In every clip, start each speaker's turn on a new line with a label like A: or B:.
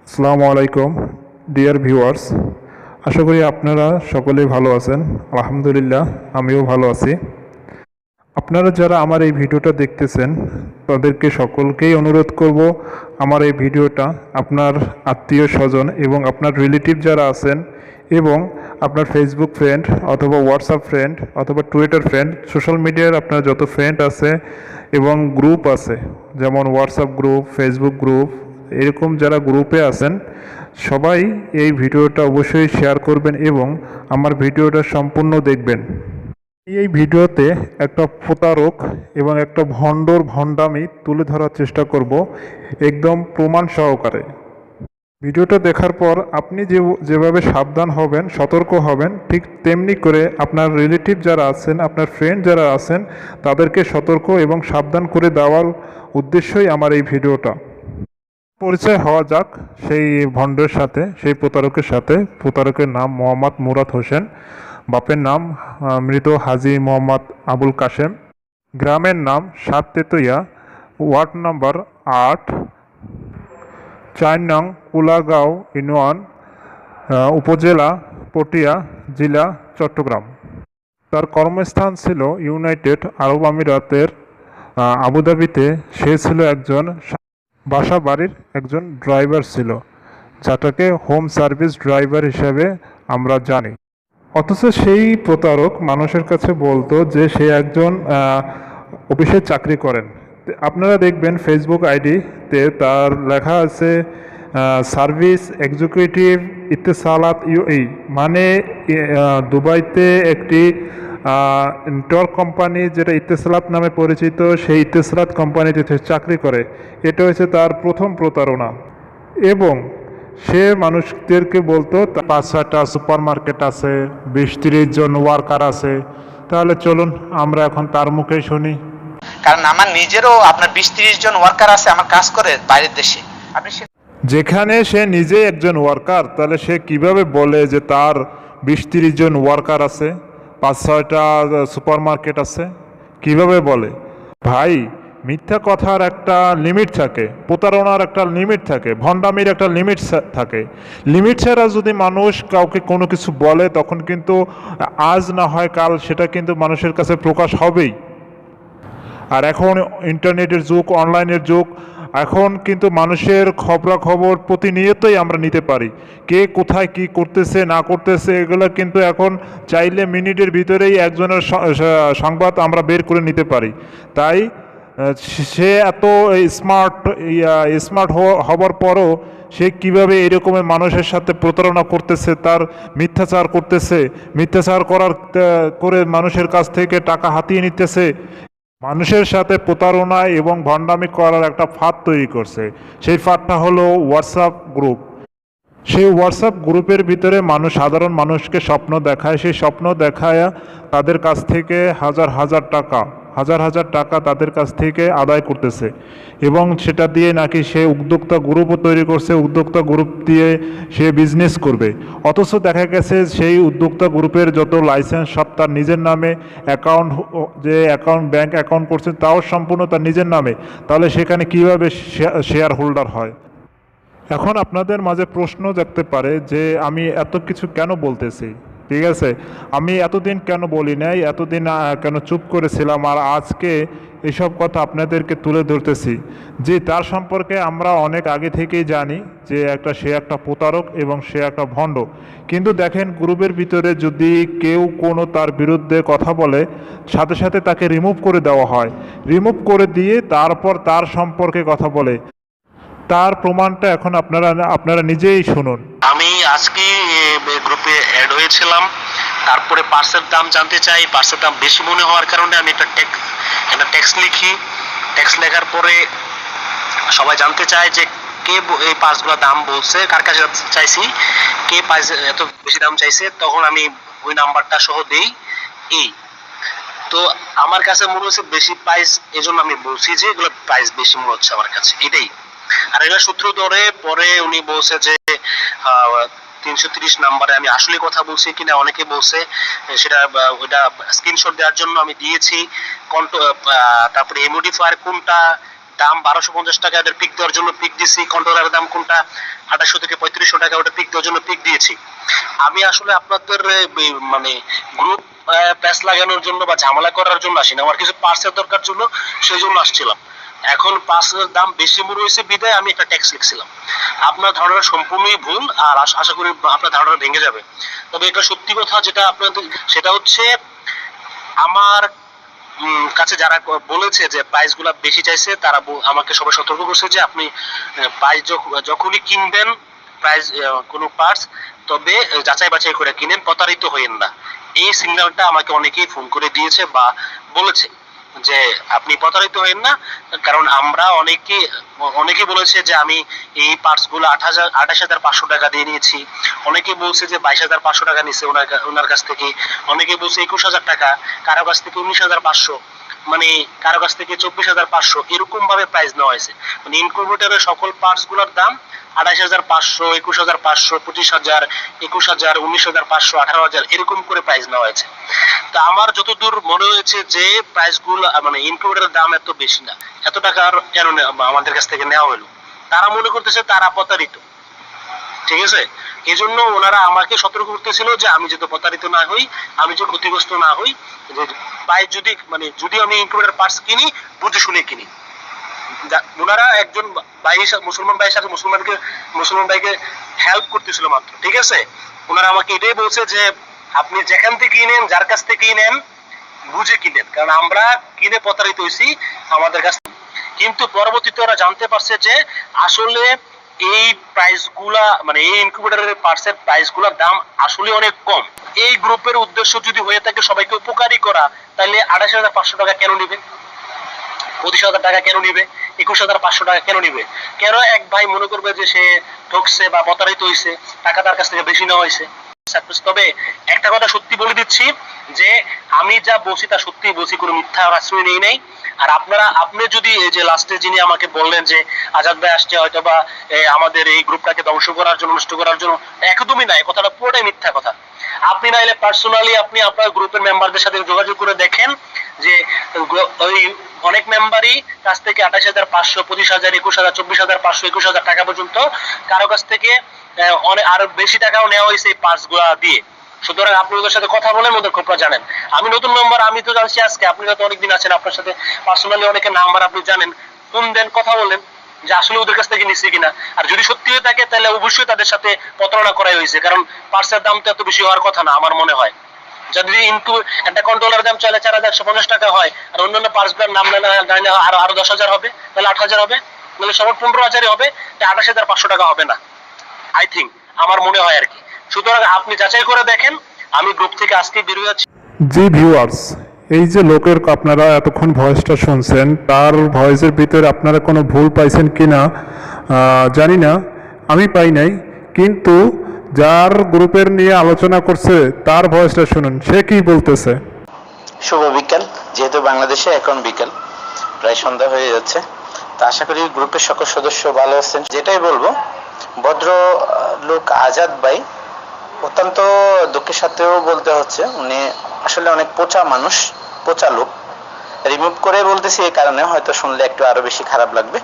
A: আসসালামু আলাইকুম dear viewers, আশা করি আপনারা সকলেই ভালো আছেন। আলহামদুলিল্লাহ, আমিও ভালো আছি। আপনারা যারা আমার এই ভিডিওটা দেখতেছেন তাদেরকে সকলকেই অনুরোধ করব, আমার এই ভিডিওটা আপনার আত্মীয় স্বজন এবং আপনার রিলেটিভ যারা আছেন এবং আপনার ফেসবুক ফ্রেন্ড অথবা হোয়াটসঅ্যাপ ফ্রেন্ড অথবা টুইটার ফ্রেন্ড, সোশ্যাল মিডিয়ার আপনার যত ফ্রেন্ড আছে এবং গ্রুপ আছে, যেমন হোয়াটসঅ্যাপ গ্রুপ, ফেসবুক গ্রুপ, এরকম যারা গ্রুপে আছেন সবাই এই ভিডিওটা অবশ্যই শেয়ার করবেন এবং আমার ভিডিওটা সম্পূর্ণ দেখবেন। এই ভিডিওতে একটা প্রতারক এবং একটা ভণ্ডর ভণ্ডামি তুলে ধরার চেষ্টা করব একদম প্রমাণ সহকারে। ভিডিওটা দেখার পর আপনি যেভাবে সাবধান হবেন, সতর্ক হবেন, ঠিক তেমনি করে আপনার রিলেটিভ যারা আছেন, আপনার ফ্রেন্ড যারা আছেন তাদেরকে সতর্ক এবং সাবধান করে দেওয়ার উদ্দেশ্যই আমার এই ভিডিওটা। পরিচয় হওয়া যাক সেই ভণ্ডের সাথে, সেই প্রতারকের সাথে। প্রতারকের নাম মোহাম্মদ মুরাদ হোসেন, বাপের নাম মৃত হাজী মোহাম্মদ আবুল কাশেম, গ্রামের নাম সাত তেতুইয়া, ওয়ার্ড নম্বর ৮, ৪ নং কুলাগাঁও ইউনিয়ন, উপজেলা পটিয়া, জেলা চট্টগ্রাম। তার কর্মস্থান ছিল ইউনাইটেড আরব আমিরাতের আবুধাবিতে। সে ছিল একজন বাসা বাড়ির একজন ড্রাইভার ছিল, যাটাকে হোম সার্ভিস ড্রাইভার হিসাবে আমরা জানি। অথচ সেই প্রতারক মানুষের কাছে বলতো যে সে একজন অফিসে চাকরি করেন। আপনারা দেখবেন ফেসবুক আইডিতে তার লেখা আছে সার্ভিস এক্সিকিউটিভ ইত্তেসালাত ইউএই, মানে দুবাইতে একটি নেটওয়ার্ক কোম্পানি যেটা ইত্তেসালাত নামে পরিচিত, সেই ইত্তেসালাত কোম্পানিতে চাকরি করে। এটা হচ্ছে তার প্রথম প্রতারণা। এবং সে মানুষদেরকে বলতো ৫-৬টা সুপার মার্কেট আছে, ২০-৩০ জন ওয়ার্কার আছে। তাহলে চলুন আমরা এখন তার মুখেই শুনি।
B: কারণ আমার নিজেরও আপনার ২০-৩০ জন ওয়ার্কার আছে, আমার কাজ করে বাইরের দেশে। আপনি
A: যেখানে সে নিজে একজন ওয়ার্কার, তাহলে সে কিভাবে বলে যে তার ২০-৩০ জন ওয়ার্কার আছে, ৫-৬টা সুপার মার্কেট আছে? কিভাবে বলে? ভাই, মিথ্যা কথার একটা লিমিট থাকে, প্রতারণার একটা লিমিট থাকে, ভণ্ডামির একটা লিমিট থাকে। লিমিট ছাড়া যদি মানুষ কাউকে কোনো কিছু বলে, তখন কিন্তু আজ না হয় কাল সেটা কিন্তু মানুষের কাছে প্রকাশ হবেই। আর এখন ইন্টারনেটের যুগ, অনলাইনের যুগ, এখন কিন্তু মানুষের খবরাখবর প্রতিনিয়তই আমরা নিতে পারি। কে কোথায় কি করতেছে না করতেছে এগুলো কিন্তু এখন চাইলে মিনিটের ভিতরেই একজনের সংবাদ আমরা বের করে নিতে পারি। তাই সে এত স্মার্ট হবার পরও সে কীভাবে এরকমের মানুষের সাথে প্রতারণা করতেছে, তার মিথ্যাচার করতেছে, মিথ্যাচার করে মানুষের কাছ থেকে টাকা হাতিয়ে নিতেছে, মানুষের সাথে প্রতারণা এবং ভণ্ডামি করার একটা ফাঁদ তৈরি করছে। সেই ফাঁদটা হলো হোয়াটসঅ্যাপ গ্রুপ। সেই হোয়াটসঅ্যাপ গ্রুপের ভিতরে সাধারণ মানুষকে স্বপ্ন দেখায়, সেই স্বপ্ন দেখায় তাদের কাছ থেকে হাজার হাজার টাকা তাদের কাছ থেকে আদায় করতেছে। এবং সেটা দিয়ে নাকি সে উদ্যোক্তা গ্রুপও তৈরি করছে, উদ্যোক্তা গ্রুপ দিয়ে সে বিজনেস করবে। অথচ দেখা গেছে সেই উদ্যোক্তা গ্রুপের যত লাইসেন্স সব তার নিজের নামে, ব্যাংক অ্যাকাউন্ট করছে তাও সম্পূর্ণ তার নিজের নামে। তাহলে সেখানে কিভাবে শেয়ার হোল্ডার হয়? এখন আপনাদের মাঝে প্রশ্ন জাগতে পারে যে আমি এত কিছু কেন বলতেছি, ঠিক আছে, আমি এতদিন কেন বলি নাই, এতদিন কেন চুপ করেছিলাম, আর আজকে এসব কথা আপনাদেরকে তুলে ধরতেছি। যে তার সম্পর্কে আমরা অনেক আগে থেকেই জানি যে সে একটা প্রতারক এবং সে একটা ভণ্ড। কিন্তু দেখেন, গ্রুপের ভিতরে যদি কেউ কোনো তার বিরুদ্ধে কথা বলে, সাথে সাথে তাকে রিমুভ করে দেওয়া হয়। রিমুভ করে দিয়ে তারপর তার সম্পর্কে কথা বলে। তার প্রমাণটা এখন আপনারা নিজেই শুনুন।
B: আমি আজকে গ্রুপে অ্যাড হয়েছিলাম, তারপরে পার্সের দাম জানতে চাই। পার্সের দাম বেশি মনে হওয়ার কারণে আমি একটা ট্যাক্স লিখি। ট্যাক্স লেখার পরে সবাই জানতে চায় যে কে এই পার্সগুলোর দাম বলছে, কার কাছে চাইছি, কে পার্স এত বেশি দাম চাইছে। তখন আমি ওই নাম্বারটা সহ দেই। তো আমার কাছে মনে হচ্ছে বেশি প্রাইস, এই জন্য আমি বলছি যে এগুলো প্রাইস বেশি মনে হচ্ছে আমার কাছে, এটাই। আর এগুলো সূত্র ধরে পরে উনি বলছে যে ৩৩০ নাম্বারে আমি আসলে কথা বলছি কিনা। অনেকে বলছে সেটা, ওইটা স্ক্রিনশট দেওয়ার জন্য আমি দিয়েছি। তারপরে এমোডিফায়ার কোনটা, দাম 1250 টাকা, এদের পিক দেওয়ার জন্য পিক দিয়েছি। কন্ট্রোলারের দাম কোনটা 2800 থেকে 3500 টাকা, ওটা পিক দেওয়ার জন্য পিক দিয়েছি। আমি আসলে আপনাদের মানে গ্রুপ প্যাচ লাগানোর জন্য বা ঝামেলা করার জন্য আসিনি, আমার কিছু পার্সের দরকার ছিল, সেই জন্য আসছিলাম। এখন পার্সের দাম বেশি মনে হয়েছে বিদায় আমি একটা ট্যাক্স লিখছিলাম। আপনার ধারণা সম্পূর্ণই ভুল, আর আশা করি আপনার ধারণা ভেঙে যাবে। তবে এটা সত্যি কথা যেটা আপনাদের, সেটা হচ্ছে আমার কাছে যারা বলেছে যে প্রাইস গুলা বেশি চাইছে, তারা আমাকে সবাই সতর্ক করছে যে আপনি প্রাইস যখনই কিনবেন প্রাইস কোনো পার্টস, তবে যাচাই বাছাই করে কিনেন, প্রতারিত হইেন না। এই সিগন্যালটা আমাকে অনেকেই ফোন করে দিয়েছে বা বলেছে যে আপনি প্রতারিত হইেন না। কারণ আমরা অনেকে বলেছে যে আমি এই পার্টস গুলো 28,500 টাকা দিয়ে নিয়েছি, অনেকে বলছে যে 22,500 টাকা নিচ্ছে ওনার কাছ থেকে, অনেকে বলছে 21,000 টাকা, কারো কাছ থেকে 19,500, মানে কারো কাছ থেকে 24,500, এরকম ভাবে প্রাইস নেওয়া হয়েছে। মানে ইনকিউবেটরের সকল পার্টস গুলোর দাম 28,500, 21,500, 25,000, 21,000, 19,500, 18,000 এরকম করে প্রাইস নেওয়া হয়েছে। তা আমার যতদূর মনে হয়েছে যে প্রাইস গুলো মানে ইনকিউবেটরের দাম এত বেশি না, এত টাকা কেন আমাদের কাছ থেকে নেওয়া হলো? তারা মনে করতেছে তারা প্রতারিত, ঠিক আছে? এই জন্য ওনারা আমাকে সতর্ক করতেছিল যে আমি যাতে প্রতারিত না হই, আমি যে ক্ষতিগ্রস্ত না হই, যে প্রাইস যদি আমি ইনকিউবেটর পার্টস কিনি বুঝে শুনে কিনি। ওনারা একজন মুসলমান ভাইয়ের সাথে মুসলমান ভাইকে হেল্প করতেছিল মাত্র, ঠিক আছে? ওনারা আমাকে এটাই বলছে যে আপনি যেখান থেকে কিনেন, যার কাছ থেকে কিনেন, বুঝে কিনেন, কারণ আমরা কিনে প্রতারিত হয়েছি আমাদের কাছ থেকে। কিন্তু পরবর্তীতে ওরা জানতে পারছে যে আসলে এই প্রাইস গুলা মানে এই ইনকিউবেটরের পার্টসের প্রাইস গুলার দাম আসলে অনেক কম। এই গ্রুপের উদ্দেশ্য যদি হয়ে থাকে সবাইকে উপকারী করা, তাহলে 28,500 টাকা কেন নিবে, 25,000 টাকা কেন নিবে, 21,500 টাকা কেন নিবে? কেন এক ভাই মনে করবে যে সে ঠকছে বা প্রতারিত হয়েছে, টাকা তার কাছ থেকে বেশি নেওয়া হয়েছে? তবে একটা কথা সত্যি বলে দিচ্ছি যে আমি যা বলছি তা সত্যি বলছি, কোনো মিথ্যা আশ্রয় নেই নাই। আর আপনি যদি এই যে লাস্টে যিনি আমাকে বললেন যে আজাদ ভাই আসছে হয়তো বা আমাদের এই গ্রুপটাকে ধ্বংস করার জন্য, নষ্ট করার জন্য, একদমই নাই, কথাটা পুরোটাই মিথ্যা কথা। আপনি নাইলে পার্সোনালি আপনি আপনার গ্রুপের মেম্বারদের সাথে যোগাযোগ করে দেখেন যে ওই অনেক মেম্বারই কাছ থেকে 28,500, 25,000, 21,000, 24,500, 21,000 টাকা পর্যন্ত কারো কাছ থেকে অনেক আরো বেশি টাকাও নেওয়া হয়েছে এই পার্টস গুলা দিয়ে। সুতরাং আপনি ওদের সাথে কথা বলেন, ওদের খবরটা জানেন। আমি নতুন মেম্বার, আমি তো জানছি আজকে, আপনি তো অনেকদিন আছেন, আপনার সাথে পার্সোনালি অনেকের নাম্বার আপনি জানেন, ফোন দেন, কথা বলেন যে আসলে ওদের কাছ থেকে নিচ্ছে কিনা। আর যদি সত্যি হয়ে থাকে তাহলে অবশ্যই তাদের সাথে প্রতারণা করাই হয়েছে, কারণ পার্টসের দাম তো এত বেশি হওয়ার কথা না আমার মনে হয়। যদি একটা কন্ট্রোলার দাম 4,150 টাকা হয়, আর অন্যান্য পার্টস গুলোর নাম আরো 10,000 হবে, তাহলে 8,000 হবে, তাহলে সবার 15,000 হবে, 28,500 টাকা হবে না, আই থিঙ্ক, আমার মনে হয় আর কি। সুতরাং আপনি যাচাই করে দেখেন, আমি গ্রুপ থেকে আজকে বের হয়ে যাচ্ছি।
A: জি ভিউয়ার্স, এই যে লোকের আপনারা এতক্ষণ ভয়েসটা শুনছেন, তার ভয়েসের ভিতরে আপনারা কোনো ভুল পাইছেন কি না জানি না, আমি পাই নাই। কিন্তু যার গ্রুপের নিয়ে আলোচনা করছে তার ভয়েসটা শুনুন, সে কি বলতেছে।
C: শুভ বিকাল, যেহেতু বাংলাদেশে এখন বিকাল, প্রায় সন্ধ্যা হয়ে যাচ্ছে, তা আশা করি গ্রুপের সকল সদস্য ভালো আছেন। যেটাই বলবো, ভদ্র লোক আজাদ ভাই অত্যন্ত দুঃখের সাথেও বলতে হচ্ছে, উনি আসলে অনেক পচা মানুষ, পচা লোক। রিমুভ করে বলতেছি এই কারণে, হয়তো শুনলে একটু আরো বেশি খারাপ লাগবে।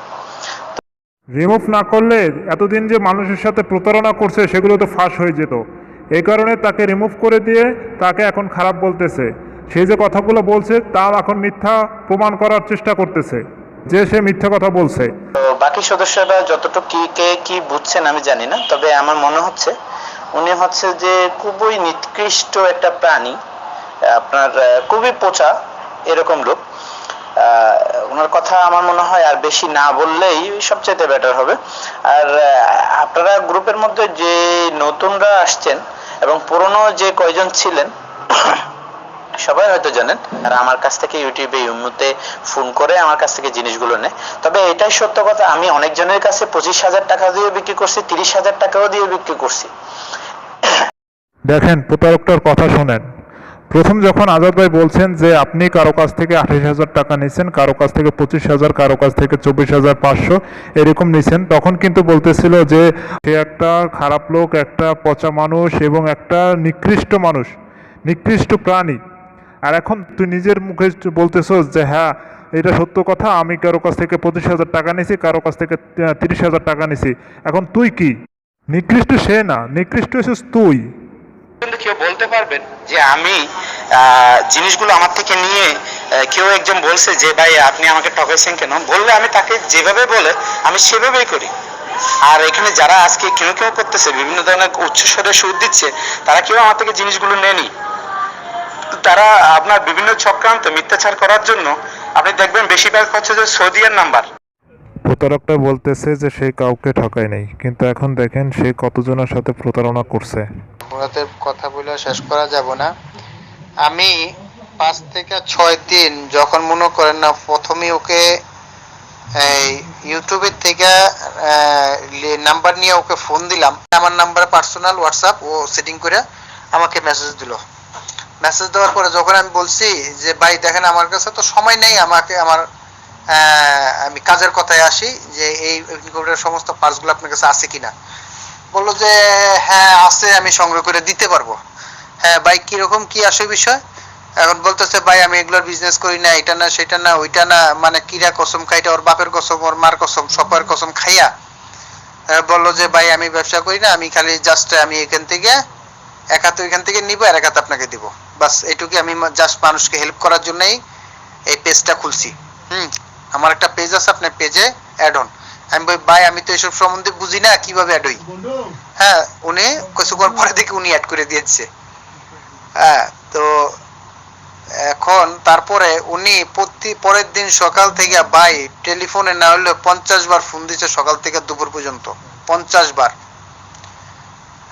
A: রিমুভ না করলে এতদিন যে মানুষের সাথে প্রতারণা করছে সেগুলো তো ফাঁস হয়ে যেত। এই কারণে তাকে রিমুভ করে দিয়ে তাকে এখন খারাপ বলতেছে। সে যে কথাগুলো বলছে তা এখন মিথ্যা প্রমাণ করার চেষ্টা করতেছে যে সে মিথ্যা কথা বলছে।
C: তো বাকি সদস্যরা যতটুকু কে কি বুঝছেন আমি জানি না, তবে আমার মনে হচ্ছে উনি হচ্ছে যে খুবই নিকৃষ্ট একটা প্রাণী, আপনার খুবই পচা এরকম লোক। ওনার কথা আমার মনে হয় আর বেশি না বললেই সবচেয়ে বেটার হবে। আর আপনারা গ্রুপের মধ্যে যে নতুনরা আসছেন এবং পুরনো যে কয়জন ছিলেন সবাই হয়তো জানেন, আর আমার কাছ থেকে ইউটিউবে ইমুতে ফোন করে আমার কাছ থেকে জিনিসগুলো নেয়। তবে এটাই সত্য কথা, আমি অনেকজনের কাছে 25,000 টাকা দিয়ে বিক্রি করছি, 30,000 টাকাও দিয়ে বিক্রি করছি।
A: দেখেন প্রতারকটার কথা শোনেন। প্রথম যখন আজাদ ভাই বলছেন যে আপনি কারো কাছ থেকে 28,000 টাকা নিছেন, কারো কাছ থেকে 25,000, কারো কাছ থেকে 24,500 এরকম নিছেন, তখন কিন্তু বলতেছিল যে সে একটা খারাপ লোক, একটা পচা মানুষ এবং একটা নিকৃষ্ট মানুষ, নিকৃষ্ট প্রাণী। আর এখন তুই নিজের মুখে বলতেছস যে হ্যাঁ এটা সত্য কথা। আমি কারো কাছ থেকে 25,000 টাকা নিছি, কারো কাছ থেকে 30,000 টাকা নিছি। এখন তুই কি? নিকৃষ্ট সে না, নিকৃষ্ট হচ্ছিস তুই।
C: কিন্তু কেউ বলতে পারবেন যে আমি জিনিসগুলো আমার থেকে নিয়ে কেউ একজন বলছে যে ভাই আপনি আমাকে ঠকাইছেন কেন, বললে আমি তাকে যেভাবে বলে আমি সেভাবেই করি। আর এখানে যারা আজকে কেউ কেউ করতেছে বিভিন্ন ধরনের উচ্চস্বরে সুর দিচ্ছে, তারা কেউ আমার থেকে জিনিসগুলো নেয়নি। তারা আপনার বিভিন্ন চক্রান্ত মিথ্যাচার করার জন্য আপনি দেখবেন বেশিরভাগ হচ্ছে যে সৌদিয়ার নাম্বার।
A: প্রতারকটা বলতেছে যে সে কাউকে ঠকায় নাই, কিন্তু এখন দেখেন সে কতজনের সাথে প্রতারণা করছে।
D: ওনাদের কথা বলে শেষ করা যাব না। আমি 5 থেকে 6 দিন যখন মনে করেন না, প্রথমে ওকে এই ইউটিউবের থেকে নাম্বার নিয়ে ওকে ফোন দিলাম। আমার নাম্বারে পার্সোনাল হোয়াটসঅ্যাপ ও সেটিং করে আমাকে মেসেজ দিল। মেসেজ দেওয়ার পরে যখন আমি বলছি যে ভাই দেখেন আমার কাছে তো সময় নেই, আমাকে আমার আমি কাজের কথায় আসি, যে এই সমস্ত পার্টসগুলো আপনার কাছে আছে কিনা। বললো যে হ্যাঁ আছে, আমি সংগ্রহ করে দিতে পারবো। হ্যাঁ ভাই কিরকম কি আসে বিষয়? এখন বলতেছে ভাই আমি এগুলোর বিজনেস করি না, এটা না সেটা না ওইটা না, মানে কিরা কসম খাইটা, ওর বাপের কসম ওর মার কসম সবার কসম খাইয়া বললো যে ভাই আমি ব্যবসা করি না, আমি খালি জাস্ট আমি এখান থেকে এক হাতে ওইখান থেকে নিবো আর এক হাতে আপনাকে দিব, বাস এইটুকু। আমি জাস্ট মানুষকে হেল্প করার জন্যই এই পেজটা খুলছি। আমার একটা পেজ আছে, আপনার পেজে অ্যাড হন। আমি বলি ভাই আমি তো এসব সম্বন্ধে বুঝি না, কিভাবে অ্যাড হই? হ্যাঁ উনি কিছুক্ষণ পরে দেখি উনি অ্যাড করে দিয়েছে। হ্যাঁ তো এখন তারপরে উনি পরের দিন সকাল থেকে ভাই টেলিফোনে না হলে 50 বার ফোন দিচ্ছে সকাল থেকে দুপুর পর্যন্ত, 50 বার।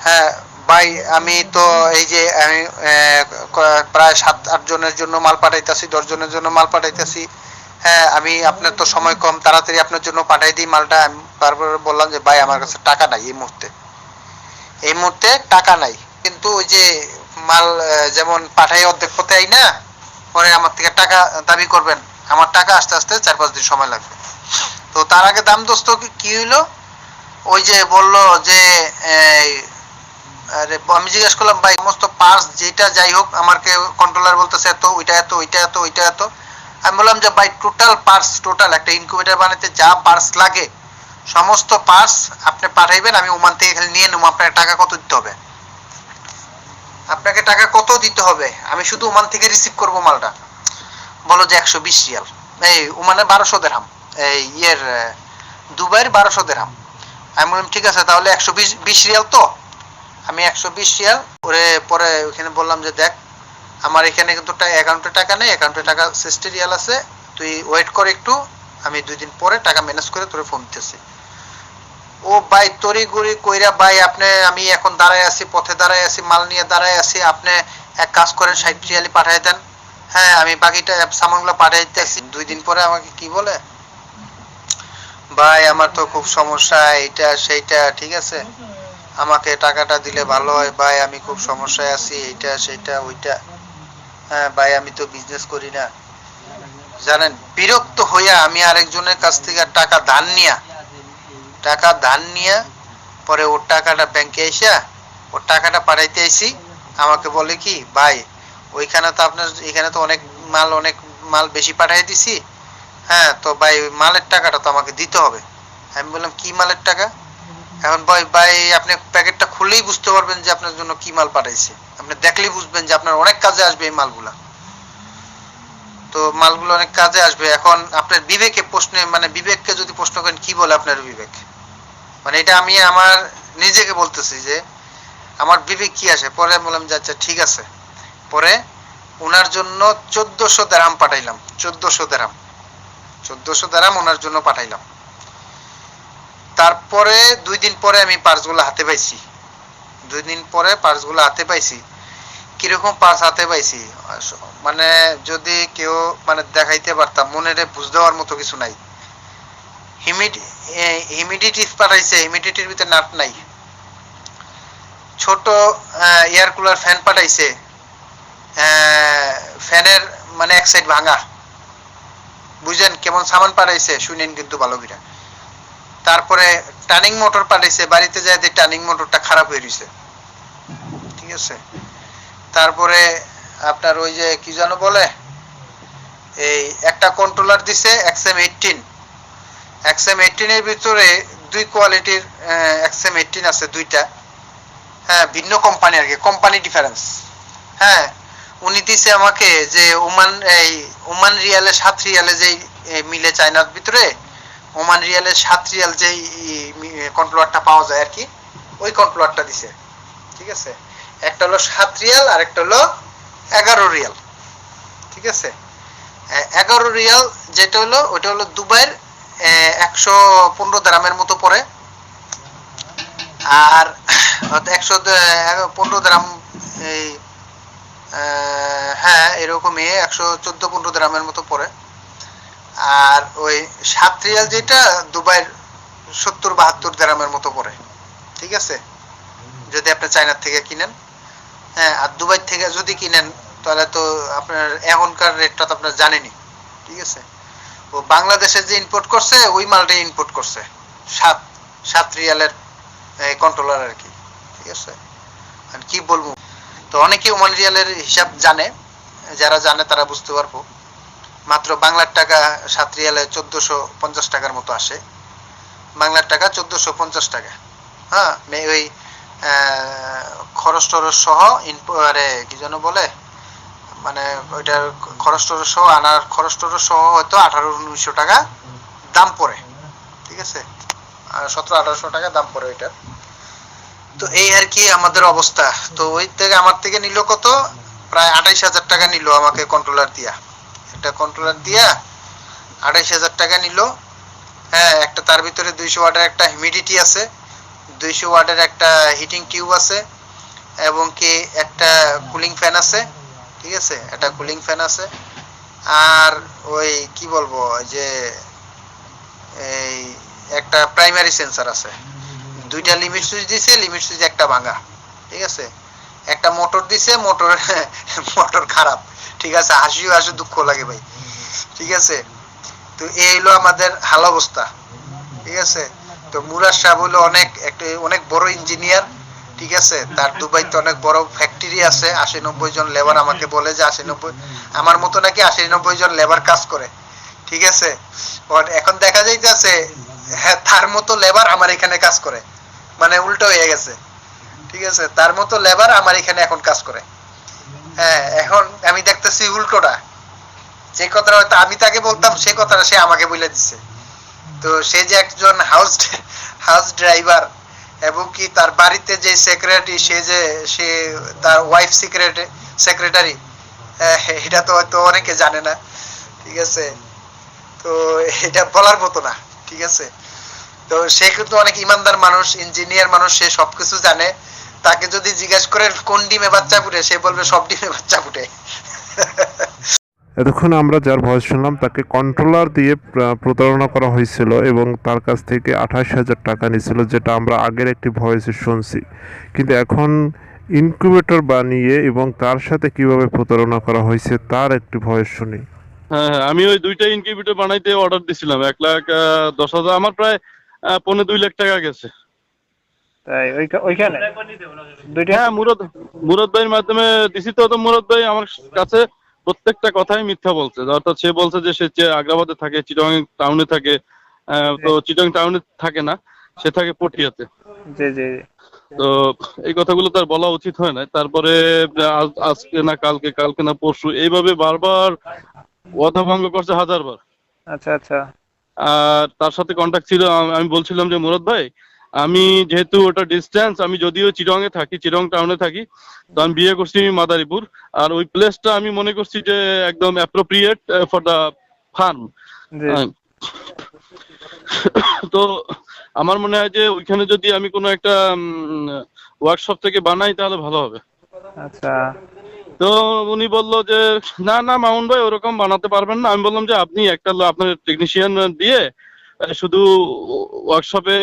D: হ্যাঁ ভাই আমি তো এই যে আমি প্রায় 7-8 জনের জন্য মাল পাঠাইতেছি, 10 জনের জন্য মাল পাঠাইতেছি। হ্যাঁ আমি আপনার তো সময় কম, তাড়াতাড়ি আপনার জন্য পাঠাই দিই মালটা। আমি তারপরে বললাম যে ভাই আমার কাছে টাকা নাই এই মুহূর্তে টাকা নাই, কিন্তু ওই যে মাল যেমন পাঠাই অর্ধেক পথে আই না, পরে আমার থেকে টাকা দাবি করবেন, আমার টাকা আস্তে আস্তে 4-5 দিন সময় লাগবে। তো তার আগে দাম দোস্ত কি হইলো, ওই যে বললো যে আরে আমি জিজ্ঞেস করলাম ভাই সমস্ত পার্টস যেটা যাই হোক, আমাকে কন্ট্রোলার বলতেছে এত, ওইটা এত, ওইটা এত, ওইটা এত। আমি বললাম যে ভাই টোটাল পার্টস, টোটাল একটা ইনকিউবেটর বানাতে যা পার্টস লাগে সমস্ত পার্টস আপনি পাঠাইবেন, আমি ওমান থেকে খালি নিয়ে নেবো। আপনার টাকা কত দিতে হবে? আপনাকে টাকা কত দিতে হবে? আমি শুধু ওমান থেকে রিসিভ করব মালটা। বলো যে 120 রিয়াল, এই ওমানের 1200 দিরহাম, এই দুবাইয়ের 1200 দিরহাম। আমি বললাম ঠিক আছে তাহলে 120 রিয়াল। তো আমি 120 রিয়াল ওরে পরে ওখানে বললাম যে দেখ আমার এখানে কিন্তু অ্যাকাউন্টে টাকা নেই, অ্যাকাউন্টে টাকা 60 রিয়াল আছে, তুই ওয়েট কর একটু, আমি 2 দিন পরে টাকা ম্যানেজ করে তোরে ফোন দিতেছি। ও ভাই তরি গুড়ি কইরা ভাই আপনি, আমি এখন দাঁড়ায় আছি, পথে দাঁড়ায় আছি, মাল নিয়ে দাঁড়ায় আছি, আপনি এক কাজ করেন 60 রিয়ালি পাঠাই দেন। হ্যাঁ আমি বাকিটা সামানগুলো পাঠাইতেছি। 2 দিন পরে আমাকে কি বলে, ভাই আমার তো খুব সমস্যা, এইটা সেইটা, ঠিক আছে আমাকে টাকাটা দিলে ভালো হয় ভাই, আমি খুব সমস্যায় আছি, এইটা সেইটা ওইটা। হ্যাঁ ভাই আমি তো বিজনেস করি না। জানেন বিরক্ত হইয়া আমি আরেকজনের কাছ থেকে টাকা ধার নিয়া পরে ওর টাকাটা ব্যাংকে এসে ওর টাকাটা পাঠাইতে আইছি। আমাকে বলে কি ভাই ওইখানে তো আপনার এখানে তো অনেক মাল বেশি পাঠাই দিছি, হ্যাঁ তো ভাই ওই মালের টাকাটা তো আমাকে দিতে হবে। আমি বললাম কি মালের টাকা? এখন ভাই আপনি প্যাকেটটা খুললেই বুঝতে পারবেন যে আপনার জন্য কি মাল পাঠাইছে, আপনি দেখলেই বুঝবেন যে আপনার অনেক কাজে আসবে এই মালগুলা। তো মালগুলো অনেক কাজে আসবে। এখন আপনার বিবেকে প্রশ্নে, মানে বিবেককে যদি প্রশ্ন করেন কি বলে আপনার বিবেক, মানে এটা আমি আমার নিজেকে বলতেছি যে আমার বিবেক কি আসে। পরে বললাম যে আচ্ছা ঠিক আছে। পরে ওনার জন্য 1400 দিরহাম পাঠাইলাম, 1400 দিরহাম ওনার জন্য পাঠাইলাম। তারপরে 2 দিন পরে আমি পার্সগুলো হাতে পাইছি। 2 দিন পরে পার্সগুলো হাতে পাইছি। কিরকম পার্স হাতে পাইছি, মানে যদি কেউ মানে দেখাইতে পারতাম, মনের বুঝ দেওয়ার মতো কিছু নাই। হিউমিডিটি পাঠাইছে, হিউমিডিটির ভিতরে নাট নাই। ছোট এয়ার কুলার ফ্যান পাঠাইছে, ফ্যানের মানে এক সাইড ভাঙা। বুঝেন কেমন সামান পাঠাইছে, শুনেন কিন্তু ভালো করে। তারপরে টার্নিং মোটর পাঠাইছে, বাড়িতে যায় যে টার্নিং মোটরটা খারাপ হয়ে গেছে, ঠিক আছে। তারপরে আপনার ওই যে কি যেন বলে এই একটা কন্ট্রোলার দিছে XM18 এর ভিতরে দুই কোয়ালিটির XM18 আছে দুইটা, হ্যাঁ ভিন্ন কোম্পানি আর কি, কোম্পানি ডিফারেন্স। হ্যাঁ উনি দিছে আমাকে যে ওমান রিয়ালে 7 রিয়ালে যে মিলে চায়নার ভিতরে ওমান রিয়ালে 7 রিয়াল যে কন্ট্রোলারটা পাওয়া যায় আর কি, ওই কন্ট্রোলারটা দিছে। ঠিক আছে, একটা হলো 7 রিয়াল আর একটা হলো 11 রিয়াল। ঠিক আছে, 11 রিয়াল যেটা হলো ওটা হলো দুবাইয়ের 115 দিরহামের মতো পড়ে, আর 115 দিরহাম এই হ্যাঁ এরকমই 114-15 দিরহামের মতো পড়ে। আর ওই 7 রিয়াল যেটা দুবাইয়ের 70-72 দিরহামের মতো পড়ে। ঠিক আছে, যদি আপনি চায়না থেকে কিনেন। হ্যাঁ আর দুবাই থেকে যদি কিনেন তাহলে তো আপনার এখনকার রেটটা তো আপনার জানেনই। ঠিক আছে, ও বাংলাদেশে যে ইম্পোর্ট করছে ওই মালটাই ইম্পোর্ট করছে 7 রিয়ালের কন্ট্রোলার আর কি। ঠিক আছে, আর কি বলবো, তো অনেকে ওমান রিয়ালের হিসাব জানে, যারা জানে তারা বুঝতে পারবো। মাত্র বাংলার টাকা 7 রিয়ালে 1450 টাকার মতো আসে, বাংলার টাকা 1450 টাকা। হ্যাঁ ওই খরচ টরচ সহ কি যেন বলে, মানে ওইটার খরচ টরচ সহ আনার খরচ টরচ সহ হয়তো 1800-1900 টাকা দাম পড়ে। ঠিক আছে, 1700-1800 টাকা দাম পড়ে ওইটার। তো এই আর কি আমাদের অবস্থা। তো ওই থেকে আমার থেকে নিল কত, প্রায় 28,000 টাকা নিল আমাকে কন্ট্রোলার দিয়া, একটা কন্ট্রোলার দিয়া 28,000 টাকা নিল। হ্যাঁ একটা তার ভিতরে 200 ওয়াটের একটা হিউমিডিটি আছে, 200 ওয়াটের একটা হিটিং টিউব আছে, এবং কি একটা কুলিং ফ্যান আছে। ঠিক আছে, একটা কুলিং ফ্যান আছে, আর ওই কি বলবো যে এই একটা প্রাইমারি সেন্সর আছে, দুইটা লিমিট সুইচ দিছে, লিমিট সুইচ একটা ভাঙা। ঠিক আছে, একটা মোটর দিছে, মোটর খারাপ। ঠিক আছে, হাসি দুঃখ লাগে ভাই। ঠিক আছে, তো এই হলো আমাদের হাল অবস্থা। ঠিক আছে, তো মুরাদ সাহেব হলো অনেক বড় ইঞ্জিনিয়ার। ঠিক আছে, তার দুবাইতে অনেক বড় ফ্যাক্টরি আছে, 80-90 জন লেবার আমাকে বলে যে 80-90 আমার মতো নাকি 80-90 জন লেবার কাজ করে। ঠিক আছে, এখন দেখা যাইতেছে হ্যাঁ তার মতো লেবার আমার এখানে কাজ করে, মানে উল্টো হয়ে গেছে। ঠিক আছে, তার মতো লেবার আমার এখানে এখন কাজ করে। হ্যাঁ এখন আমি দেখতেছি উল্টোটা, যে কথাটা হয়তো আমি তাকে বলতাম সে কথাটা সে আমাকে বলে দিচ্ছে। তো সে যে একজন হাউস ড্রাইভার, এবং কি তার বাড়িতে যে সেক্রেটারি, সে তার ওয়াইফ সেক্রেটারি, এটা তো হয়তো অনেকে জানে না। ঠিক আছে, তো এটা বলার মতো না। ঠিক আছে, তো সে কিন্তু অনেক ইমানদার মানুষ, ইঞ্জিনিয়ার মানুষ, সে সবকিছু জানে। তাকে যদি জিজ্ঞাসা করেন কোন ডিমে বাচ্চা ফুটে, সে বলবে সব ডিমে বাচ্চা ফুটে।
A: এতক্ষণ আমরা যার ভয়েস শুনলাম তাকে কন্ট্রোলার দিয়ে প্রতারণা করা হয়েছিল এবং তার কাছ থেকে 28,000 টাকা নিয়েছিল, যেটা আমরা আগের একটি ভয়েসে শুনছি। কিন্তু এখন ইনকিউবেটর বানিয়ে এবং তার সাথে কিভাবে প্রতারণা করা হয়েছে তার একটি ভয়েস শুনি।
E: হ্যাঁ হ্যাঁ, আমি ওই দুইটা ইনকিউবেটর বানাইতে অর্ডার দিছিলাম 1,10,000, আমার প্রায় 1.5-2 লাখ টাকা গেছে।
F: তাই ওইখানে দুইটা
E: হ্যাঁ মুরাদ ভাইয়ের মাধ্যমে দিছি। তো মুরাদ ভাই আমার কাছে প্রত্যেকটা কথাই মিথ্যা বলছে। অর্থাৎ সে বলছে যে সে আগ্রাবাদে থাকে, চিটাগাং টাউনে থাকে। তো চিটাগাং টাউনে থাকে না, সে থাকে পটিয়াতে।
F: জি জি জি।
E: তো এই কথাগুলো তার বলা উচিত হয় না। তারপরে আজকে না কালকে না পরশু এইভাবে বারবার ওয়াদা ভঙ্গ করছে 1000 বার।
F: আচ্ছা আচ্ছা।
E: আর তার সাথে কন্ট্যাক্ট ছিল, আমি বলছিলাম যে মুরাদ ভাই, আমি যেহেতু ওটা ডিস্টেন্স, আমি যদিও চিটাগাং এ থাকি, চিটাগাং টাউনে থাকি, তো আমি বিয়ে করছি মাদারীপুর। আর ওই প্লেসটা আমি মনে করছি যে একদম অ্যাপ্রোপ্রিয়েট ফর দা ফার্ম।
F: জি
E: তো আমার মনে হয় যে ওইখানে যদি আমি কোনো একটা ওয়ার্কশপ থেকে বানাই তাহলে ভালো হবে।
F: আচ্ছা।
E: তো উনি বললো যে না না মামুন ভাই ওরকম বানাতে পারবেন না। আমি বললাম যে আপনি একটা আপনার টেকনিশিয়ান দিয়ে শুধু ওয়ার্কশপে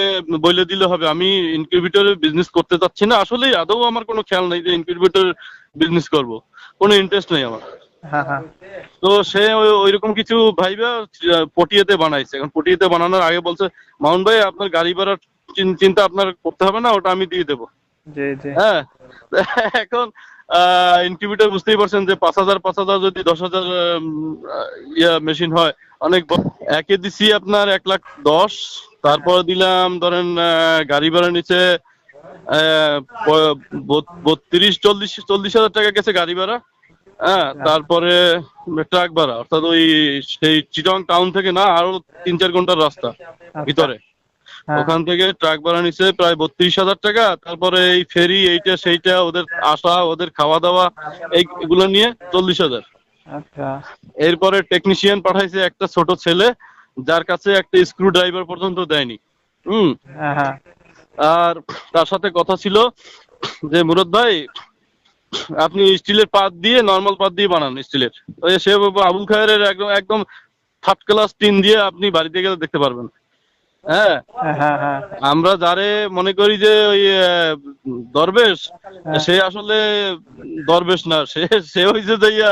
E: বলে দিলে হবে, আমি ইনকিউবেটরের বিজনেস করতে চাচ্ছি না। আসলে আদৌ আমার কোনো খেয়াল নেই যে ইনকিউবেটর বিজনেস করব, কোনো ইন্টারেস্ট নেই আমার।
F: হ্যাঁ হ্যাঁ।
E: তো সে ওইরকম কিছু ভাইবা পটিয়াতে বানাইছে। এখন পটিয়াতে বানানোর আগে বলছে মামুন ভাই আপনার গাড়ি ভাড়ার চিন্তা আপনার করতে হবে না, ওটা আমি দিয়ে দেবো।
F: জি জি।
E: হ্যাঁ, এখন ইনকিউবেটর বুঝতেই পারছেন যে 5,000 যদি 10,000 মেশিন হয় অনেক একে দিছি আপনার 1,10,000, তারপর দিলাম ধরেন গাড়ি ভাড়া নিচে 32-40 টাকা গেছে গাড়ি ভাড়া। হ্যাঁ, তারপরে ট্রাক ভাড়া, অর্থাৎ ওই সেই চিটং টাউন থেকে না আরো 3-4 ঘন্টার রাস্তা
F: আচ্ছা।
E: ভিতরে,
F: হ্যাঁ।
E: ওখান থেকে ট্রাক ভাড়া নিচ্ছে প্রায় 32,000 টাকা। তারপরে এই ফেরি এইটা সেইটা, ওদের আসা, ওদের খাওয়া দাওয়া, এইগুলো নিয়ে 40,000।
F: আচ্ছা।
E: এরপরে টেকনিশিয়ান পাঠাইছে একটা ছোট ছেলে, যার কাছে একটা স্ক্রু ড্রাইভার পর্যন্ত দেয়নি।
F: হ্যাঁ হ্যাঁ।
E: আর তার সাথে কথা ছিল যে মুরাদ ভাই আপনি স্টিলের পাত দিয়ে, নর্মাল পাত দিয়ে বানান স্টিলের। ওই সে আবুল খায়ের একদম একদম থার্ড ক্লাস টিন দিয়ে আপনি বাড়িতে গেলে দেখতে পারবেন। হ্যাঁ,
F: হ্যাঁ হ্যাঁ হ্যাঁ।
E: আমরা যারে মনে করি যে ওই দরবেশ, সে আসলে দরবেশ না, সে হইছে যাইয়া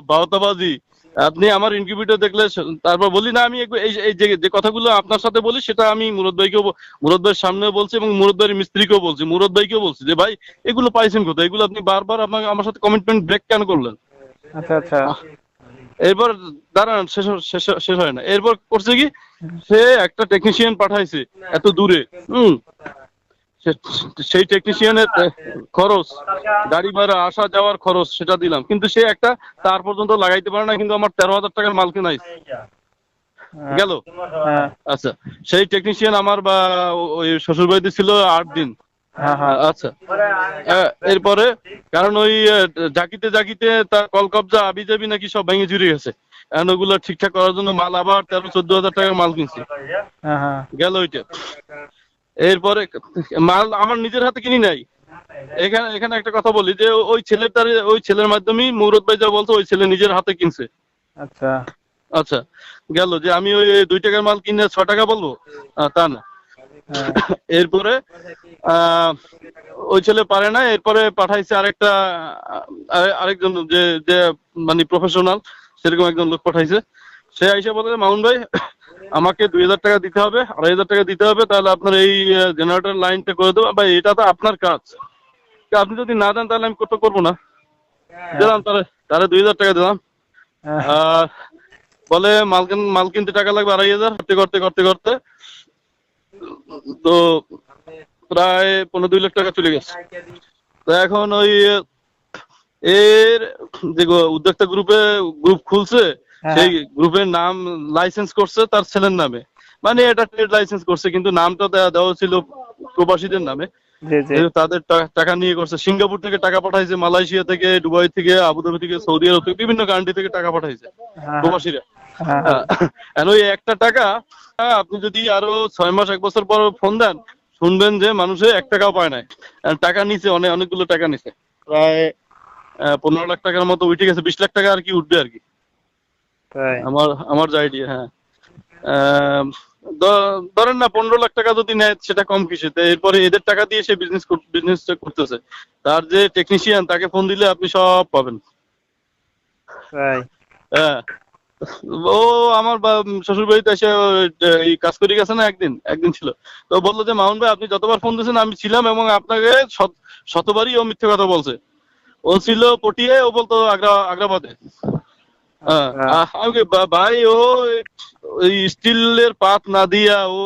E: বাউতাবাজি। আপনি আমার ইনকিউবেটর দেখলে তারপর বলি না, আমি এই যে কথাগুলো আপনার সাথে বলি সেটা আমি মুরাদ ভাইয়ের সামনেও বলছি এবং মুরাদ ভাইয়ের মিস্ত্রিকেও বলছি, মুরাদ ভাইকেও বলছি যে ভাই এগুলো পাইছেন কোথায়, এগুলো আপনি বারবার আপনাকে আমার সাথে কমিটমেন্ট ব্রেক কেন করলেন?
F: আচ্ছা আচ্ছা।
E: এরপর দাঁড়ান, শেষ হয় না। এরপর করছে কি, সে একটা টেকনিশিয়ান পাঠাইছে এত দূরে। সেই টেকনিশিয়ানের খরচ, গাড়ি ভাড়া, আসা যাওয়ার খরচ, সেটা দিলাম, কিন্তু সে একটা তার পর্যন্ত লাগাইতে পারে না, কিন্তু আমার 13,000 টাকার মাল কেনাইছে গেল।
F: হ্যাঁ
E: আচ্ছা, সেই টেকনিশিয়ান আমার বা ওই শ্বশুর বাড়িতে ছিল 8 দিন।
F: হ্যাঁ হ্যাঁ।
E: আচ্ছা, এরপরে কারণ ওই জাকিতে জাকিতে তার কল কবজা আবি যাবি নাকি সব ভেঙে চুরে গেছে, এখন ওগুলো ঠিকঠাক করার জন্য মাল আবার 13-14 হাজার টাকার মাল কিনছি
F: হ্যাঁ হ্যাঁ।
E: গেল ওইটা। এরপরে মাল আমার নিজের হাতে কিনি নাই। এখানে একটা কথা বলি যে ওই ছেলের মাধ্যমেই মুরাদ ভাই যা বলছে, ওই ছেলে নিজের হাতে কিনছে।
F: আচ্ছা।
E: আচ্ছা, গেল যে আমি ওই 2 টাকার মাল কিনে 6 টাকা বলবো, তা না।
F: হ্যাঁ।
E: এরপরে ওই ছেলে পারে না, এরপরে পাঠাইছে আরেকজন যে যে মানে প্রফেশনাল, সেরকম একজন লোক পাঠাইছে। সে আইসা বলে মামুন ভাই আমাকে 2,000 টাকা দিতে হবে, 2,500 টাকা দিতে হবে, তাহলে আপনার এই জেনারেটর লাইনটা করে দেবো। ভাই এটা তো আপনার কাজ, আপনি যদি না দেন তাহলে আমি করবো না। দিলাম তাহলে 2,000 টাকা দিলাম। আর বলে মাল কিনতে টাকা লাগবে 2,500, করতে করতে করতে তো প্রায় 15-2 লাখ টাকা চলে গেছে। তো এখন ওই এর যে উদ্যোক্তা গ্রুপ খুলছে, সেই গ্রুপের নাম লাইসেন্স করছে তার ছেলের নামে, মানে এটা ট্রেড লাইসেন্স করছে, কিন্তু নামটা দেওয়া ছিল প্রবাসীদের নামে। তাদের টাকা নিয়ে করছে, সিঙ্গাপুর থেকে টাকা পাঠাইছে, মালয়েশিয়া থেকে, দুবাই থেকে, আবুধাবি থেকে, সৌদি আরব থেকে, বিভিন্ন কান্ট্রি থেকে টাকা পাঠাইছে প্রবাসীরা। ওই একটা টাকা আপনি যদি আরো 6 মাস 1 বছর পর ফোন দেন, শুনবেন যে মানুষে 1 টাকাও পায় নাই। টাকা নিছে, অনেকগুলো টাকা নিছে, প্রায় 15 লাখ টাকার মতো উঠে গেছে। 20 লাখ টাকা আর কি উঠবে আর কি, আমার যা আইডিয়া। হ্যাঁ, ধরেন না 15 লাখ টাকা যদি নেয় সেটা কম কিসেতে। এরপরে এদের টাকা দিয়ে সে বিজনেসটা করতেছে। তার যে টেকনিশিয়ান, তাকে ফোন দিলে আপনি সব পাবেন। হ্যাঁ, ও আমার শ্বশুর বাড়িতে এসে এই কাজ করে গেছে না, একদিন ছিল। তো বললো যে মামুন ভাই আপনি যতবার ফোন দিয়েছেন আমি ছিলাম, এবং আপনাকে শতবারই ও মিথ্যে কথা বলছে। ও ছিল পটিয়ায়, ও বলতো আগ্রাবাদে। ভাই ও ওই স্টিলের পাত না দিয়া ও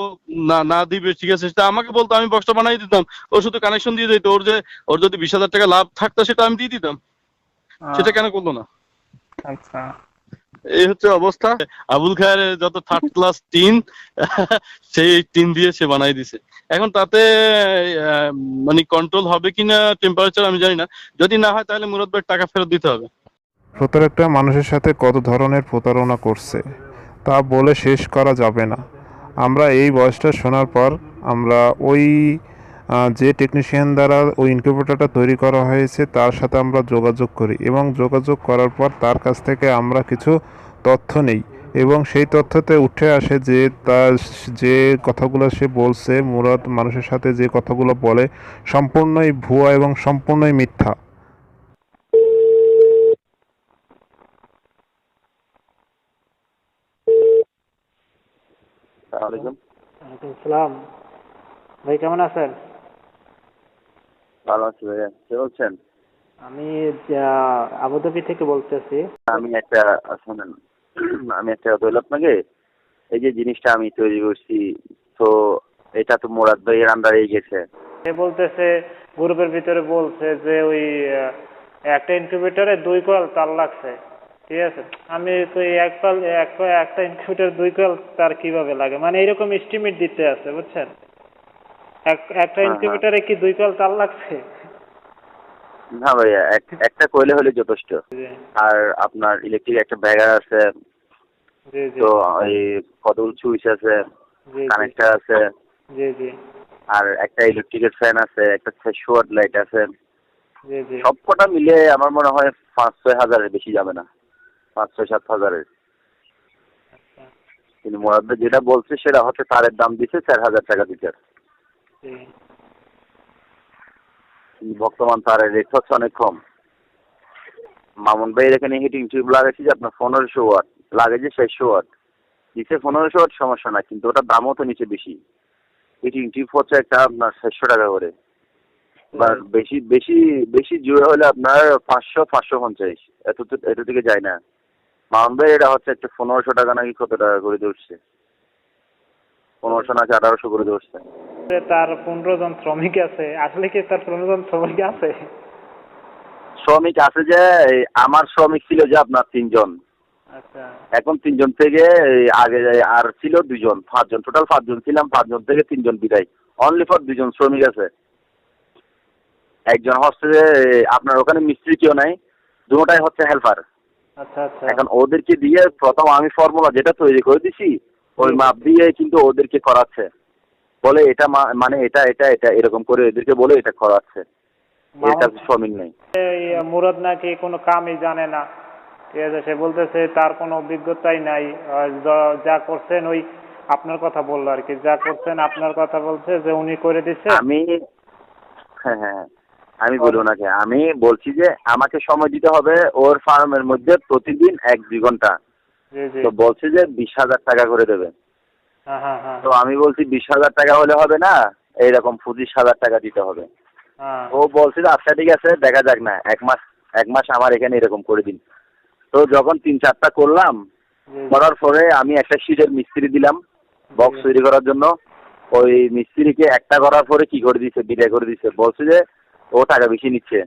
E: না দিবে, ঠিক আছে, সেটা আমাকে বলতো, আমি বক্সটা বানাই দিতাম, ও শুধু কানেকশন দিয়ে দিত। ওর যদি 20,000 টাকা লাভ থাকতো সেটা আমি দিয়ে দিতাম, সেটা কেন করলো না?
F: আচ্ছা।
E: এই হচ্ছে অবস্থা। আবুল খায়ের যত থার্ড ক্লাস টিন, সেই টিন দিয়ে সে বানাই দিছে। এখন তাতে মানে কন্ট্রোল হবে কিনা টেম্পারেচার আমি জানি না, যদি না হয় তাহলে মুরাদ ভাইয়ের টাকা ফেরত দিতে হবে।
A: প্রত্যেকটা মানুষের সাথে কত ধরনের প্রতারণা করছে তা বলে শেষ করা যাবে না। আমরা এই ভয়েসটা শোনার পর আমরা ওই যে টেকনিশিয়ান দ্বারা ওই ইনকিউবেটরটা তৈরি করা হয়েছে তার সাথে আমরা যোগাযোগ করি, এবং যোগাযোগ করার পর তার কাছ থেকে আমরা কিছু তথ্য নেই, এবং সেই তথ্যতে উঠে আসে যে তার যে কথাগুলো সে বলছে, মুরাদ মানুষের সাথে যে কথাগুলো বলে সম্পূর্ণই ভুয়া এবং সম্পূর্ণই মিথ্যা।
F: ওয়ালাইকুম আসসালাম। ভাই কেমন আছেন?
G: ভালো আছি ভাইয়া, কে বলছেন?
F: আমি আবুধাবি থেকে বলতেছি।
G: আমি একটা শোনেন, আমি একটা কথা বলি আপনাকে। এই যে জিনিসটা আমি তৈরি করছি, তো এটা তো মুরাদ ভাইয়ের আন্ডারেই গেছে।
F: সে বলতেছে গ্রুপের ভিতরে বলছে যে ওই একটা ইনকিউবেটরে 2 কয়েল তার লাগছে। ঠিক আছে, আমি তো এই একটা ইনকিউবেটর 2 কয়েল তার কিভাবে লাগে, মানে এরকম এস্টিমেট দিতে আছে, বুঝছেন? একটা
G: হ্যাঁ,
F: ইনকিউবেটরে কি 2 কয়েল তার লাগছে?
G: না ভাইয়া, একটা কইলে হলে যথেষ্ট।
F: জি
G: আর আপনার ইলেকট্রিক একটা ব্যাগার আছে,
F: জি জি
G: তো এই কতগুলো সুইচ আছে,
F: জি
G: কানেক্টর আছে,
F: জি জি
G: আর একটা ইলেকট্রিকের ফ্যান আছে, একটা 600 ওয়াট লাইট আছে।
F: জি জি
G: সব কটা মিলে আমার মনে হয় 5-6 হাজারের বেশি যাবে না, 5-6-7 হাজারের। কিন্তু মুরাদ ভাই যেটা বলছে সেটা হচ্ছে তারের দাম দিচ্ছে 4,000 টাকা লিটার।
F: জি
G: বর্তমান তারের রেট হচ্ছে অনেক কম। মামুন ভাইয়ের এখানে হিটিং টিউব লাগাইছি যে আপনার 1500 ওয়াট, লাগাইছে 600 ওয়াট, নিচে 1500 ওয়াট সমস্যা না, কিন্তু ওটার দামও তো নিচে বেশি। হিটিং টিউব হচ্ছে একটা আপনার 600 টাকা করে, বা বেশি বেশি বেশি জোরে হলে আপনার 500-550, এত থেকে যায় না। মামুন ভাই এটা হচ্ছে একটা 1500 টাকা নাকি কত টাকা করে ধরছে, 1500 নাকি 1800 করে ধরছে।
F: তার 15 জন শ্রমিক আছে, আসলে কি তার 15 জন শ্রমিক আছে?
G: শ্রমিক আছে যে, আমার শ্রমিক ছিল যে আপনার 3 জন,
F: আচ্ছা
G: এখন 3 জন থেকে আগে আর ছিল 2 জন, 5 জন, টোটাল 5 জন ছিলাম, 5 জন থেকে 3 জন বিদায়, অনলি ফর 2 জন শ্রমিক আছে। একজন হচ্ছে যে আপনার ওখানে মিস্ত্রি কেউ নাই, দুটোটাই হচ্ছে হেল্পার।
F: আচ্ছা আচ্ছা
G: এখন ওদেরকে দিয়ে প্রথম আমি ফর্মুলা যেটা তৈরি করে দিছি, ওই মাপ দিয়ে কিন্তু ওদেরকে করাচ্ছে, বলে এটা মানে এটা এটা এটা এরকম করে এদেরকে বলে এটা করাচ্ছে। এর কাছে শ্রমিক নেই।
F: এই মুরাদ নাকি কোনো কামই জানে না। ঠিক আছে, সে বলতেছে তার কোনো অভিজ্ঞতাই নাই, যা করছেন ওই আপনার কথা বললো আর কি, যা করছেন আপনার কথা বলছে যে উনি করে দিচ্ছে।
G: আমি হ্যাঁ হ্যাঁ আমি বলবো নাকি, আমি বলছি যে আমাকে সময় দিতে হবে ওর ফার্মের মধ্যে প্রতিদিন 1-2 ঘন্টা।
F: জি জি
G: তো বলছে যে 20,000 টাকা করে দেবে।
F: হ্যাঁ হ্যাঁ হ্যাঁ
G: তো আমি বলছি 20,000 টাকা হলে হবে না, এইরকম 25,000 টাকা দিতে হবে।
F: হ্যাঁ
G: ও বলছে যে আচ্ছা ঠিক আছে, দেখা যাক না, এক মাস আমার এখানে এরকম করে দিন। তো যখন 3-4টা করলাম,
F: জি
G: করার পরে আমি একটা শীটের মিস্ত্রি দিলাম বক্স তৈরি করার জন্য। ওই মিস্ত্রিকে একটা করার পরে কি করে দিছে, বিদায় করে দিছে, বলছে যে ও টাকা বেশি নিচ্ছে।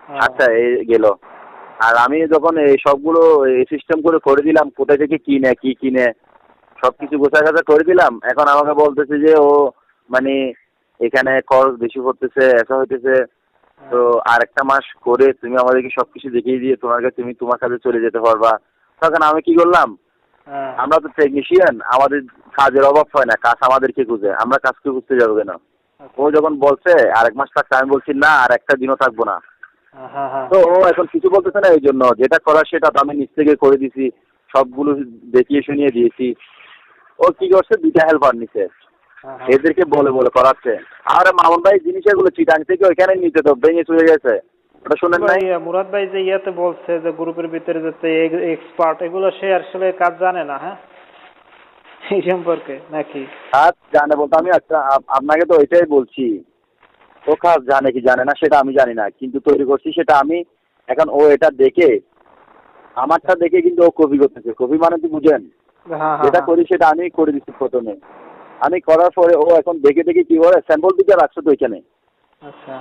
F: হ্যাঁ,
G: আচ্ছা এই গেল। আর আমি যখন এই সবগুলো সিস্টেম করে দিলাম, কোথায় থেকে কি কিনে সবকিছু গোছা গাছা করে দিলাম, এখন আমাকে বলতেছে যে ও মানে এখানে খরচ বেশি করতেছে, এসা হইতেছে। তো আর একটা মাস করে তুমি আমাদেরকে সবকিছু দেখিয়ে দিয়ে তুমি তোমার কাছে চলে যেতে পারবা। তখন আমি কি করলাম,
F: হ্যাঁ
G: আমরা তো টেকনিশিয়ান, আমাদের কাজের অভাব হয় না, কাজ আমাদেরকে খুঁজে, আমরা কাজকে খুঁজতে যাবো কেন? ও যখন বলছে আরেক মাস থাকতে, আমি বলছি না আর একটা দিনও থাকবো না।
F: হ্যাঁ হ্যাঁ
G: তো ও এখন কিছু বলতেছে না, এই জন্য যেটা করার সেটা তো আমি নিজ থেকে করে দিছি, সবগুলো দেখিয়ে শুনিয়ে দিয়েছি। ও কি করছে, 2টা হেল্পার নিছে,
F: হ্যাঁ
G: এদেরকে বলে বলে করাচ্ছে। আর মামুন ভাই জিনিসগুলো চিটাং থেকে ওইখানে নিতে তো ভেঙে চলে গেছে, ওটা শুনেন নাই?
F: মুরাদ ভাই যে ইয়াতে বলছে যে গ্রুপের ভিতরে যে এক্সপার্ট, এগুলো সে আসলে কাজ জানে না, হ্যাঁ এই সম্পর্কে নাকি?
G: কাজ জানে বলতে আমি আপনাকে তো ওইটাই বলছি, ও কাজ জানে কি জানে না সেটা আমি জানি না, কিন্তু তৈরি করছি সেটা আমি। এখন ও এটা দেখে, আমারটা দেখে কিন্তু ও কপি করতেছে। কপি মানে কি বুঝেন?
F: হ্যাঁ
G: যেটা
F: হ্যাঁ
G: করি সেটা আমি করে দিচ্ছি প্রথমে। আমি করার পরে ও এখন দেখে দেখে কি করে, স্যাম্পল দিতে রাখছে তো এখানে,
F: আচ্ছা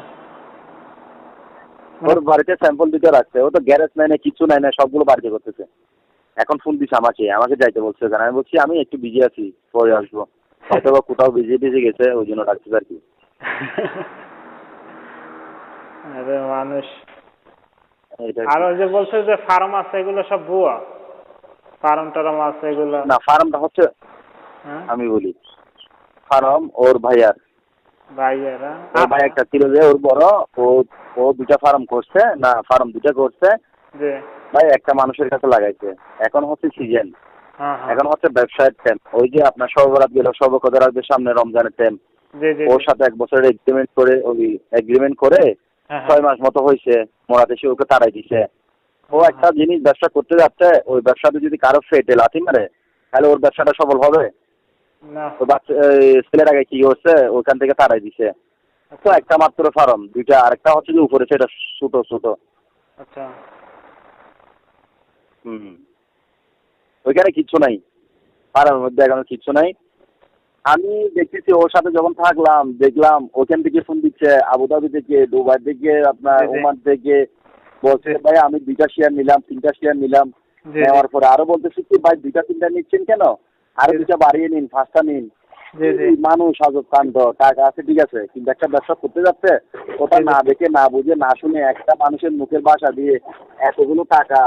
G: ওর বাড়িতে স্যাম্পল দিতে রাখছে। ও তো গ্যারেজ নাই না, কিছু নাই না, সবগুলো বাড়িতে করতেছে। এখন ফোন দিচ্ছে আমাকে যাইতে বলছে ওখানে। আমি বলছি আমি একটু বিজি আছি, পরে আসবো, হয়তো বা কোথাও বিজি গেছে, ওই জন্য রাখছে আর কি।
F: আরে মানুষ।
G: এটা
F: আর ওই যে বলছে যে ফার্ম আছে, এগুলো সব ভুয়া, ফার্ম টার্ম আছে এগুলো।
G: না, ফার্মটা হচ্ছে,
F: হ্যাঁ
G: আমি বলি, ফার্ম ওর ভাইয়ার।
F: ভাইয়েরা
G: ওর ভাই একটা ছিল যে ওর বড়, ও 2টা ফার্ম করছে, না ফার্ম 2টা করছে
F: জি
G: ভাই, একটা মানুষের কাছে লাগাইছে। এখন হচ্ছে সিজন,
F: হ্যাঁ হ্যাঁ
G: এখন হচ্ছে ব্যবসায়ের টাইম। ওই যে আপনার সর্বরাত গেল, সর্বকদর আসবে সামনে, রমজানের টাইম।
F: জি জি
G: ওর সাথে 1 বছরের এগ্রিমেন্ট করে
F: হ্যাঁ
G: 6 মাস মতো হয়েছে, মোরাদ এসে ওকে তাড়াই দিছে। ও একটা জিনিস ব্যবসা করতে যাচ্ছে, ওই ব্যবসাতে যদি কারো ফেটে লাথি মারে, তাহলে ওর ব্যবসাটা সফল হবে?
F: না
G: তো ছেলের আগে কি করছে, ওখান থেকে তাড়াই দিছে। তো একটা মাত্র ফার্ম, দুইটা, আরেকটা হচ্ছে যে উপরে সেটা ছোট ছোট।
F: আচ্ছা।
G: হুম, ওইখানে কিচ্ছু নাই, ফার্মের মধ্যে এখনো কিচ্ছু নাই। আমি দেখতেছি ওর সাথে যখন থাকলাম, দেখলাম ওখান থেকে ফোন দিচ্ছে আবুধাবি থেকে, দুবাই থেকে, আপনার
F: জি, জি।
G: ওমান থেকে, বলছে ভাই আমি 2টা শেয়ার নিলাম, 3টা শেয়ার নিলাম।
F: জি, জি।
G: নেওয়ার পরে আরো বলতেছি কি ভাই 2টা 3টা নিচ্ছেন কেন, আরো
F: জি, জি।
G: 2টা বাড়িয়ে নিন, 5টা নিন।
F: জি, জি।
G: এই মানুষ আজব কাণ্ড, টাকা আছে ঠিক আছে, কিন্তু একটা ব্যবসা করতে যাচ্ছে ওটা
F: জি, জি।
G: না দেখে না বুঝে না শুনে একটা মানুষের মুখের ভাষা দিয়ে এতগুলো টাকা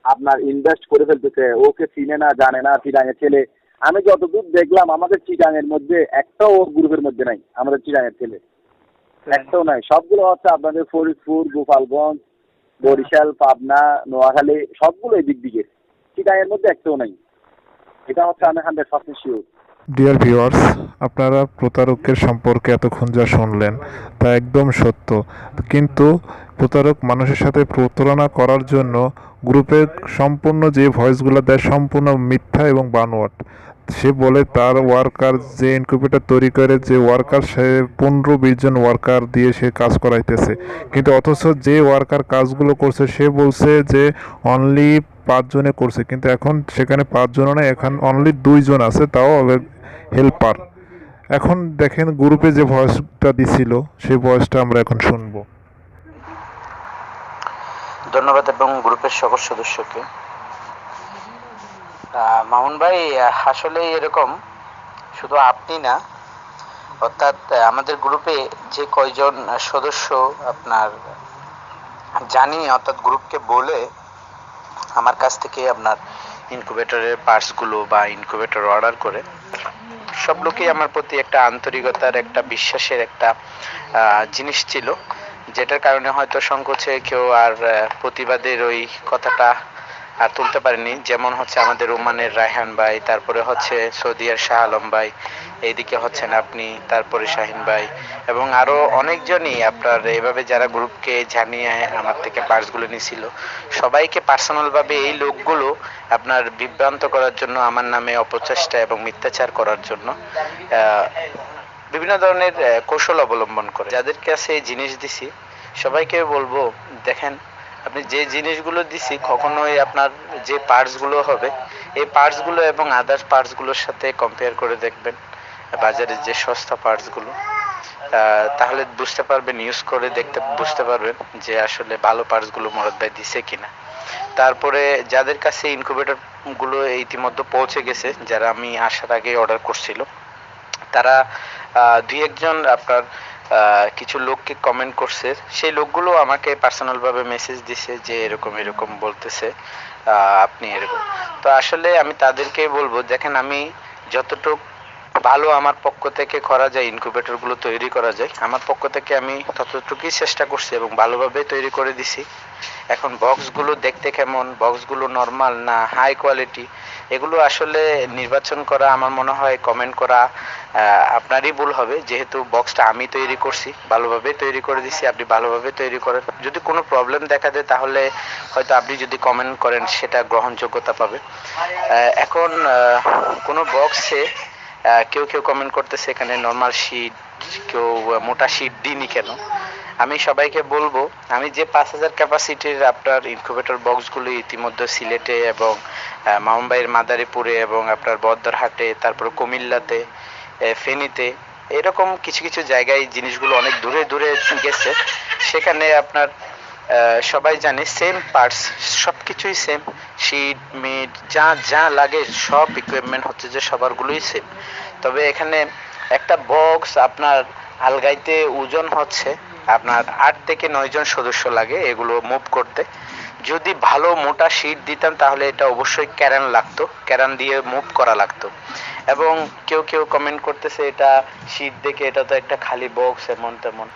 G: আপনার ইনভেস্ট করে ফেলতেছে। ওকে চিনে না, জানে না, চিরাঙের ছেলে। আমি যতদূর দেখলাম আমাদের চিটাঙের মধ্যে একটাও ওর গ্রুপের মধ্যে নাই, আমাদের চিটাঙের ছেলে একটাও নাই। সবগুলো হচ্ছে আপনাদের ফরিদপুর, গোপালগঞ্জ, বরিশাল, পাবনা, নোয়াখালী, সবগুলো এই দিক দিকে, চিটাঙের মধ্যে একটাও নাই। এটা হচ্ছে আমি 100% শিওর।
A: ডিয়ার ভিউয়ার্স, আপনারা প্রতারকের সম্পর্কে এতক্ষণ যা শুনলেন তা একদম সত্য, কিন্তু প্রতারক মানুষের সাথে প্রতারণা করার জন্য গ্রুপে সম্পূর্ণ যে ভয়েসগুলো দেয় সম্পূর্ণ মিথ্যা এবং বানোয়াট। সে বলে তার ওয়ার্কার, যে ইনকিউবেটর তৈরি করে যে ওয়ার্কার, সে 15-20 জন ওয়ার্কার দিয়ে সে কাজ করাইতেছে, কিন্তু অথচ যে ওয়ার্কার কাজগুলো করছে সে বলছে যে অনলি 5 জনে করছে, কিন্তু এখন সেখানে 5 জনও না, এখন অনলি 2 জন আছে, তাও হেল্পার। এখন দেখেন গ্রুপে যে ভয়েসটা দিছিল সেই ভয়েসটা আমরা এখন শুনবো।
C: ধন্যবাদ এবং গ্রুপের সকল সদস্যকে। মামুন ভাই, আসলে এরকম শুধু আপনি না, অর্থাৎ আমাদের গ্রুপে যে কয়জন সদস্য আপনার জানি, অর্থাৎ গ্রুপকে বলে আমার কাছ থেকে আপনার ইনকিউবেটরের পার্টসগুলো বা ইনকিউবেটর অর্ডার করে, সব লোকই আমার প্রতি একটা আন্তরিকতার, একটা বিশ্বাসের একটা জিনিস ছিল, যেটার কারণে হয়তো সংকোচে কেউ আর প্রতিবাদের ওই কথাটা আর তুলতে পারেনি। যেমন হচ্ছে আমাদের ওমানের রায়হান ভাই, তারপরে হচ্ছে সৌদিয়ার শাহ আলম ভাই, এইদিকে হচ্ছেন আপনি, তারপরে শাহিন ভাই, এবং আরো অনেকজনই আপনার এভাবে যারা গ্রুপকে জানিয়ে আমার থেকে পার্টসগুলো নিছিল। সবাইকে পার্সোনাল ভাবে এই লোকগুলো আপনার বিভ্রান্ত করার জন্য, আমার নামে অপচেষ্টা এবং মিথ্যাচার করার জন্য বিভিন্ন ধরনের কৌশল অবলম্বন করে। যাদের কাছে এই জিনিস দিছি সবাইকে বলবো, দেখেন আপনি যে জিনিসগুলো দিছি কখনোই আপনার যে পার্টসগুলো হবে এই পার্টসগুলো এবং আদার্স পার্টসগুলোর সাথে কম্পেয়ার করে দেখবেন, বাজারে যে সস্তা পার্টসগুলো, তাহলে বুঝতে পারবেন, ইউজ করে দেখতে বুঝতে পারবেন যে আসলে ভালো পার্টসগুলো মুরাদ ভাই দিছে কিনা। তারপরে যাদের কাছে ইনকিউবেটর গুলো ইতিমধ্যে পৌঁছে গেছে, যারা আমি আসার আগে অর্ডার করছিল, তারা 2-1 জন আপনার কিছু লোককে কমেন্ট করছে। সেই লোকগুলো আমাকে পার্সোনাল ভাবে মেসেজ দিছে যে এরকম এরকম বলতেছে, আপনি এরকম। তো আসলে আমি তাদেরকে বলবো, দেখেন আমি যতটুকু ভালো আমার পক্ষ থেকে করা যায়, ইনকিউবেটর গুলো তৈরি করা যায়, আমার পক্ষ থেকে আমি ততটুকুই চেষ্টা করছি এবং ভালোভাবে তৈরি করে দিছি। এখন বক্সগুলো দেখতে কেমন, বক্সগুলো নর্মাল না হাই কোয়ালিটি, এগুলো আসলে নির্বাচন করা আমার মনে হয় কমেন্ট করা আপনারই ভুল হবে, যেহেতু বক্সটা আমি তৈরি করছি, ভালোভাবে তৈরি করে দিছি, আপনি ভালোভাবে তৈরি করেন। যদি কোনো প্রবলেম দেখা দেয় তাহলে হয়তো আপনি যদি কমেন্ট করেন সেটা গ্রহণযোগ্যতা পাবে। এখন কোনো বক্সে কেউ কেউ কমেন্ট করতেছে এখানে নর্মাল শিট, কেউ মোটা শিট দিইনি কেন। আমি সবাইকে বলবো, আমি যে 5000 ক্যাপাসিটির আপনার ইনকিউবেটর বক্সগুলো ইতিমধ্যে সিলেটে এবং মামুনবাইয়ের মাদারীপুরে এবং আপনার বদরহাটে, তারপর কুমিল্লাতে, ফেনীতে, এরকম কিছু কিছু জায়গায় জিনিসগুলো অনেক দূরে দূরে গেছে, সেখানে আপনার সবাই জানে সেম পার্টস, সব কিছুই সেম, শিট মিট যা যা লাগে সব ইকুইপমেন্ট হচ্ছে যে সবারগুলোই সেম। তবে এখানে একটা বক্স আপনার আলগাইতে ওজন হচ্ছে আপনার 8 থেকে 9 জন সদস্য লাগে এগুলো মুভ করতে। যদি ভালো মোটা শিট দিতাম তাহলে এটা অবশ্যই ক্যারান লাগতো, ক্যারান দিয়ে মুভ করা লাগতো। এবং কেউ কেউ কমেন্ট করতেছে এটা শিট দেখে এটা তো একটা খালি বক্স এমন তেমন।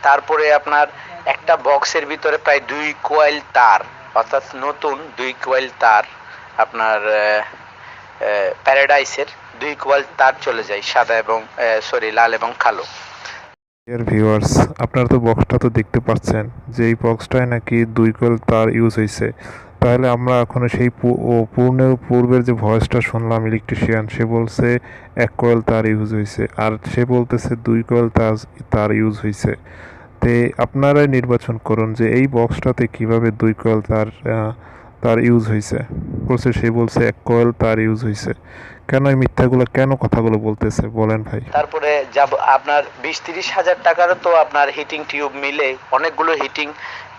C: তারপরে আপনার একটা বক্সের ভিতরে প্রায় 2 কোয়েল তার, অর্থাৎ নতুন 2 কোয়েল তার আপনার প্যারাডাইসের 2 কোয়েল তার চলে যায়, সাদা এবং লাল এবং কালো।
A: ডিয়ার ভিউয়ার্স, আপনারা তো বক্সটা তো দেখতে পাচ্ছেন যে এই বক্সটায় নাকি 2 কোয়েল তার ইউজ হয়েছে। তাহলে আমরা এখন সেই পূর্বের যে ভয়েসটা শুনলাম ইলেকট্রিশিয়ান, সে বলছে 1 কয়েল তার ইউজ হয়েছে, আর সে বলতেছে 2 কয়েল তার ইউজ হয়েছে। তে আপনারাই নির্বাচন করুন যে এই বক্সটাতে কিভাবে 2 কয়েল তার ইউজ হয়েছে। বলছে সে বলছে 1 কয়েল তার ইউজ হয়েছে। কেন এই মিথ্যাগুলো, কেন কথাগুলো বলতেছে বলেন ভাই?
C: তারপরে যাব আপনার 20-30 হাজার টাকারও তো আপনার হিটিং টিউব মিলে অনেকগুলো হিটিং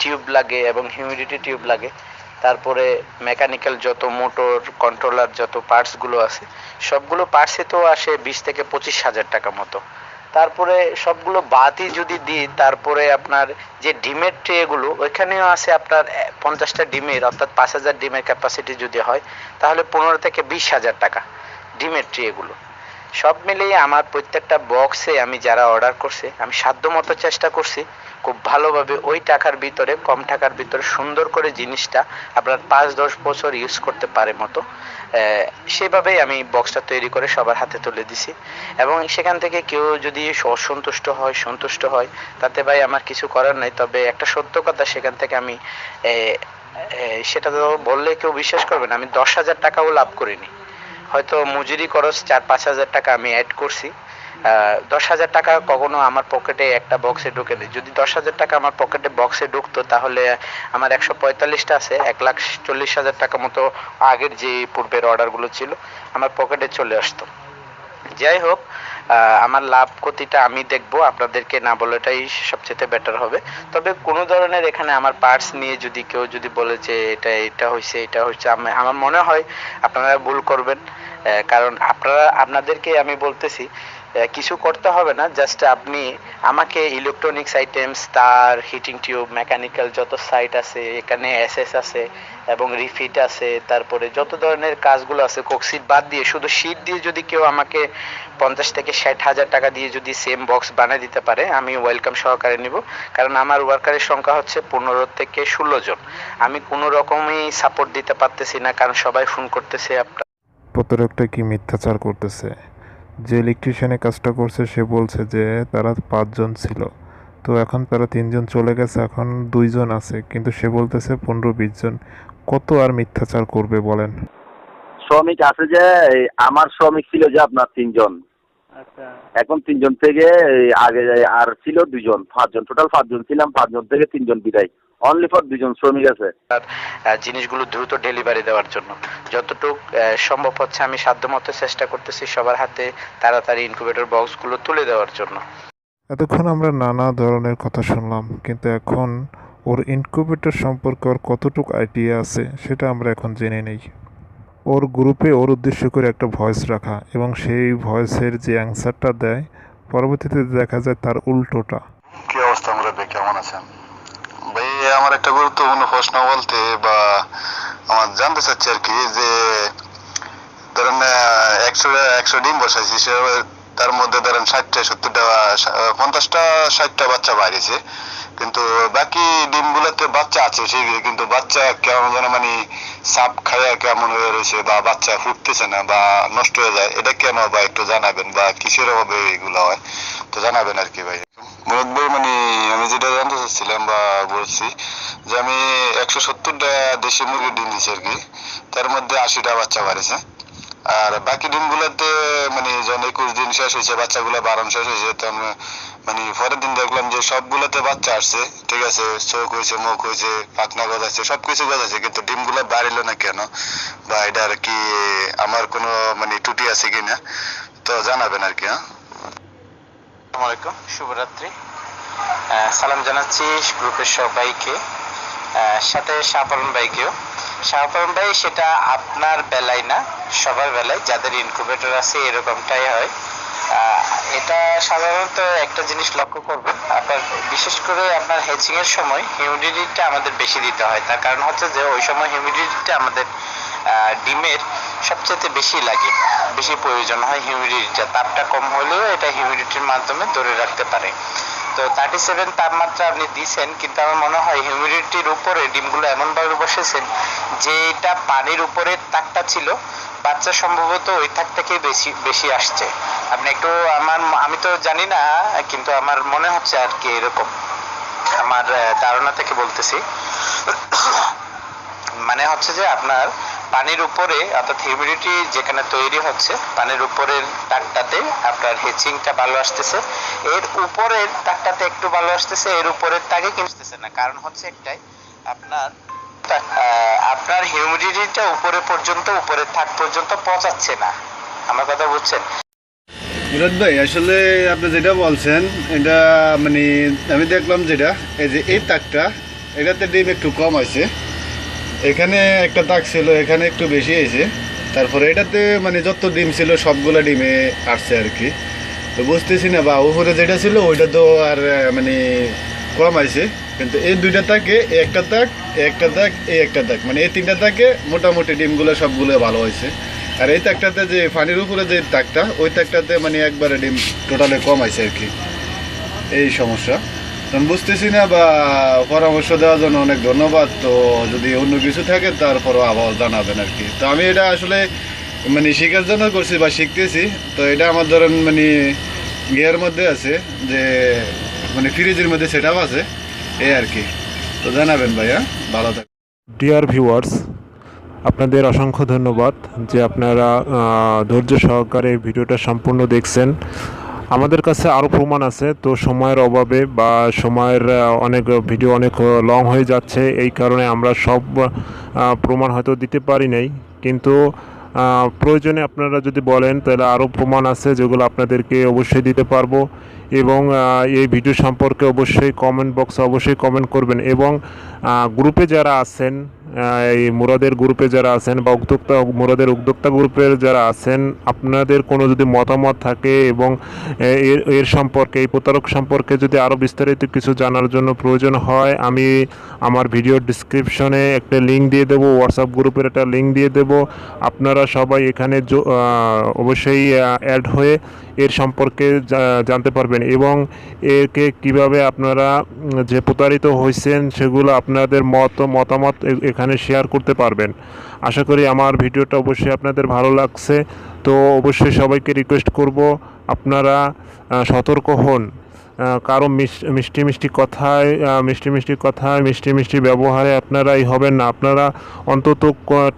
C: টিউব লাগে এবং হিউমিডিটি টিউব লাগে। তারপরে মেকানিক্যাল যত মোটর কন্ট্রোলার যত পার্টসগুলো আছে সবগুলো পার্টসে তো আসে 20 থেকে 25 হাজার টাকা মতো। তারপরে সবগুলো বাদই যদি দিই, তারপরে আপনার যে ডিমের ট্রেগুলো ওইখানেও আছে আপনার 50টা ডিমের, অর্থাৎ 5,000 ডিমের ক্যাপাসিটি যদি হয় তাহলে 15 থেকে 20 হাজার টাকা ডিমের ট্রেগুলো। সব মিলিয়ে আমার প্রত্যেকটা বক্সে আমি যারা অর্ডার করছে আমি সাধ্যমতো চেষ্টা করছি খুব ভালোভাবে ওই টাকার ভিতরে, কম টাকার ভিতরে সুন্দর করে জিনিসটা আপনার 5-10 বছর ইউজ করতে পারে মতো সেভাবেই আমি বক্সটা তৈরি করে সবার হাতে তুলে দিছি। এবং সেখান থেকে কেউ যদি অসন্তুষ্ট হয়, সন্তুষ্ট হয়, তাতে ভাই আমার কিছু করার নাই। তবে একটা সত্য কথা, সেখান থেকে আমি সেটা তো বললে কেউ বিশ্বাস করবে না, আমি 10,000 টাকাও লাভ করিনি। হয়তো মজুরি খরচ 4-5 হাজার টাকা আমি অ্যাড করছি। 10,000 টাকা কখনো আমার পকেটে একটা বক্সে ঢুকে নেই। যদি 10,000 টাকা আমার পকেটে বক্সে ঢুকতো তাহলে আমার 145টা আছে, 1,40,000 টাকা মতো আগের যে পূর্বের অর্ডারগুলো ছিল আমার পকেটে চলে আসতো। যাই হোক, আমার লাভ ক্ষতিটা আমি দেখবো, আপনাদেরকে না বলাটাই সবচেয়ে বেটার হবে। তবে কোনো ধরনের এখানে আমার পার্টস নিয়ে যদি কেউ যদি বলে যে এটা হয়েছে এটা হচ্ছে, আমার মনে হয় আপনারা ভুল করবেন। কারণ আপনাদেরকে আমি বলতেছি কিছু করতে হবে না, জাস্ট আপনি আমাকে ইলেকট্রনিক্স আইটেমস, তার, হিটিং টিউব, মেকানিক্যাল যত সাইট আছে এখানে এসএস আছে এবং রিফিট আছে, তারপরে যত ধরনের কাজগুলো আছে কোকসিট বাদ দিয়ে শুধু শীট দিয়ে যদি কেউ আমাকে 50 থেকে 60 হাজার টাকা দিয়ে যদি সেম বক্স বানিয়ে দিতে পারে আমি ওয়েলকাম সহকারে নিব। কারণ আমার ওয়ার্কারের সংখ্যা হচ্ছে 15 থেকে 16 জন। আমি কোনো রকমই সাপোর্ট দিতে পারতেছি না, কারণ সবাই ফোন করতেছে আপনার
A: প্রতারকটা কি মিথ্যাচার করতেছে। যে ইলেকট্রিশিয়ানে কাজটা করছে সে বলছে যে তারা 5 জন ছিল, তো এখন তারা 3 জন চলে গেছে, এখন 2 জন আছে, কিন্তু সে বলতেছে 15-20 জন। কত আর মিথ্যাচার করবে বলেন?
G: শ্রমিক আছে যে আমার শ্রমিক ছিল যে আপনার 3 জন,
F: আচ্ছা
G: এখন 3 জন থেকে আগে আর ছিল 2 জন, 5 জন, টোটাল 5 জন ছিলাম, 5 জন থেকে 3 জন বিদায়, অনলি ফর 2 জন শ্রমিক আছে।
C: জিনিসগুলো দ্রুত ডেলিভারি দেওয়ার জন্য যতটুক সম্ভব হচ্ছে আমি সাধ্যমতো চেষ্টা করতেছি সবার হাতে তাড়াতাড়ি ইনকিউবেটর বক্সগুলো তুলে দেওয়ার জন্য।
A: এতক্ষণ আমরা নানা ধরনের কথা শুনলাম, কিন্তু এখন ওর ইনকিউবেটর সম্পর্কে ওর কতটুকু আইডিয়া আছে সেটা আমরা এখন জেনে নেই। ওর গ্রুপে ওর উদ্দেশ্য করে একটা ভয়েস রাখা, এবং সেই ভয়েসের যে অ্যান্সারটা দেয় পরবর্তীতে দেখা যায় তার উল্টোটা।
H: কি অবস্থা মুরব্বী, কেমন আছেন ভাই? আমার একটা গুরুত্বপূর্ণ প্রশ্ন বলতে বা আমার জানতে চাচ্ছি আর কি, যে ধরেন 100 ডিম বসাইছি, তার মধ্যে ধরেন 60টা 70টা 50টা 60টা বাচ্চা বাইরেছে, কিন্তু বাকি ডিমগুলোতে বাচ্চা আছে ঠিকই, কিন্তু বাচ্চা কেমন যেন মানে সাপ খাইয়া কেমন হয়ে রয়েছে, বা বাচ্চা ফুটতেছে না বা নষ্ট হয়ে যায়, এটা কেন বা একটু জানাবেন, বা কিসের অভাবে এগুলো হয় তো জানাবেন আর কি ভাই। মুরব্বী মানে আমি যেটা জানতে চাচ্ছিলাম বা বলছি যে আমি 170টা দেশি মুরগির ডিম দিচ্ছি আর কি, তার মধ্যে 80টা বাচ্চা বাড়িছে, আর বাকি ডিমগুলোতে মানে যখন 21 দিন শেষ হয়েছে, বাচ্চাগুলো বাড়ানো শেষ হয়েছে, তখন মানে পরের দিন দেখলাম যে সবগুলোতে বাচ্চা আসছে, ঠিক আছে, চোখ হয়েছে, মুখ হয়েছে, পাখনা গজাচ্ছে, সবকিছু গজাচ্ছে, কিন্তু ডিমগুলো বাড়িল না কেন, বা এটার কি আমার কোনো মানে ত্রুটি আছে কিনা তো জানাবেন আর কি। হ্যাঁ,
C: আসসালামু আলাইকুম, শুভরাত্রি। সালাম জানাচ্ছি গ্রুপের সবাইকে, সাথে শাহপালন ভাইকেও। শাহপালন ভাই, সেটা আপনার বেলায় না, সবার বেলায় যাদের ইনকিউবেটর আছে এরকমটাই হয়। এটা সাধারণত একটা জিনিস লক্ষ্য করবেন, আপনার বিশেষ করে আপনার হ্যাচিং এর সময় হিউমিডিটিটা আমাদের বেশি দিতে হয়। তার কারণ হচ্ছে যে ওই সময় হিউমিডিটিটা আমাদের ডিমের সবচেয়ে বেশি লাগে, বেশি প্রয়োজন হয় হিউমিডিটিটা। তাপটা কম হলেও এটা হিউমিডিটির মাধ্যমে ধরে রাখতে পারে। তো 37 তাপমাত্রা আপনি দিয়েছেন, কিন্তু আমার মনে হয় হিউমিডিটির উপরে ডিমগুলো এমনভাবে বসেছেন যে এটা পানির উপরে তাকটা ছিল, বাচ্চা সম্ভবত ওই তাক থেকে বেশি আসছে। আপনি একটু আমি তো জানি না, কিন্তু আমার মনে হচ্ছে আর কি এরকম, আমার ধারণা থেকে বলতেছি। মানে হচ্ছে যে আপনার পানির উপরে অর্থাৎ হিউমিডিটি যেখানে তৈরি হচ্ছে পানির উপরের তাকটাতে আপনার হেচিংটা ভালো আসতেছে, এর উপরের তাকটাতে একটু ভালো আসতেছে, এর উপরের তাকে কিনতেছে না। কারণ হচ্ছে একটাই, আপনার হিউমিডিটিটা উপরের থাক পর্যন্ত পৌঁছাচ্ছে না। আমার কথা বুঝছেন?
I: মুরাদ ভাই, আসলে আপনি যেটা বলছেন এটা মানে আমি দেখলাম যেটা এই যে এই তাকটা এটাতে ডিম একটু কম আছে, এখানে একটা তাক ছিল এখানে একটু বেশি হয়েছে, তারপরে এটাতে মানে যত ডিম ছিল সবগুলো ডিমে আসছে আর কি। তো বুঝতেছি না, বা উপরে যেটা ছিল ওইটা তো আর মানে কম আছে, কিন্তু এই দুইটা তাকে একটা তাক একটা তাক একটা তাক মানে এই তিনটা তাকে মোটামুটি ডিমগুলো সবগুলো ভালো হয়েছে। আর এই তাকটাতে যে পানির উপরে যে তাকটা ওই তাকটাতে মানে একবারে ডিম টোটালে কম আছে আর কি, এই সমস্যা। তখন বুঝতেছি না, বা পরামর্শ দেওয়ার জন্য অনেক ধন্যবাদ। তো যদি অন্য কিছু থাকে তারপরও আবার জানাবেন আর কি। তো আমি এটা আসলে মানে শেখার জন্য করছি বা শিখতেছি। তো এটা আমার ধরেন মানে ইয়ের মধ্যে আছে যে মানে ফ্রিজের মধ্যে সেট আপ আছে এই আর কি। তো জানাবেন ভাইয়া, ভালো থাকবেন।
A: ডিয়ার ভিউয়ার্স, আপনাদের অসংখ্য ধন্যবাদ যে আপনারা ধৈর্য সহকারে ভিডিওটা সম্পূর্ণ দেখছেন। আমাদের কাছে আরও প্রমাণ আছে, তো সময়ের অভাবে বা সময়ের অনেক ভিডিও অনেক লং হয়ে যাচ্ছে, এই কারণে আমরা সব প্রমাণ হয়তো দিতে পারি নাই, কিন্তু প্রয়োজনে আপনারা যদি বলেন তাহলে আরও প্রমাণ আছে যেগুলো আপনাদেরকে অবশ্যই দিতে পারবো। এবং এই ভিডিও সম্পর্কে অবশ্যই কমেন্ট বক্সে অবশ্যই কমেন্ট করবেন। এবং গ্রুপে যারা আছেন, এই মুরাদের গ্রুপে যারা আছেন বা মুরাদের উদ্যোক্তা গ্রুপের যারা আছেন, আপনাদের কোনো যদি মতামত থাকে এবং এর সম্পর্কে এই প্রতারক সম্পর্কে যদি আরও বিস্তারিত কিছু জানার জন্য প্রয়োজন হয়, আমি আমার ভিডিওর ডিসক্রিপশনে একটা লিঙ্ক দিয়ে দেবো, হোয়াটসঅ্যাপ গ্রুপের একটা লিঙ্ক দিয়ে দেবো। আপনারা সবাই এখানে অবশ্যই অ্যাড হয়ে এর সম্পর্কে জানতে পারবেন এবং একে কিভাবে আপনারা যে প্রতারিত হয়েছেন সেগুলো আপনাদের মতামত এখানে শেয়ার করতে পারবেন। আশা করি আমার ভিডিওটা অবশ্যই আপনাদের ভালো লাগছে। তো অবশ্যই সবাইকে রিকোয়েস্ট করব আপনারা সতর্ক হন। কারো মিষ্টি মিষ্টি কথায় মিষ্টি মিষ্টি ব্যবহারে আপনারাই হবেন না। আপনারা অন্তত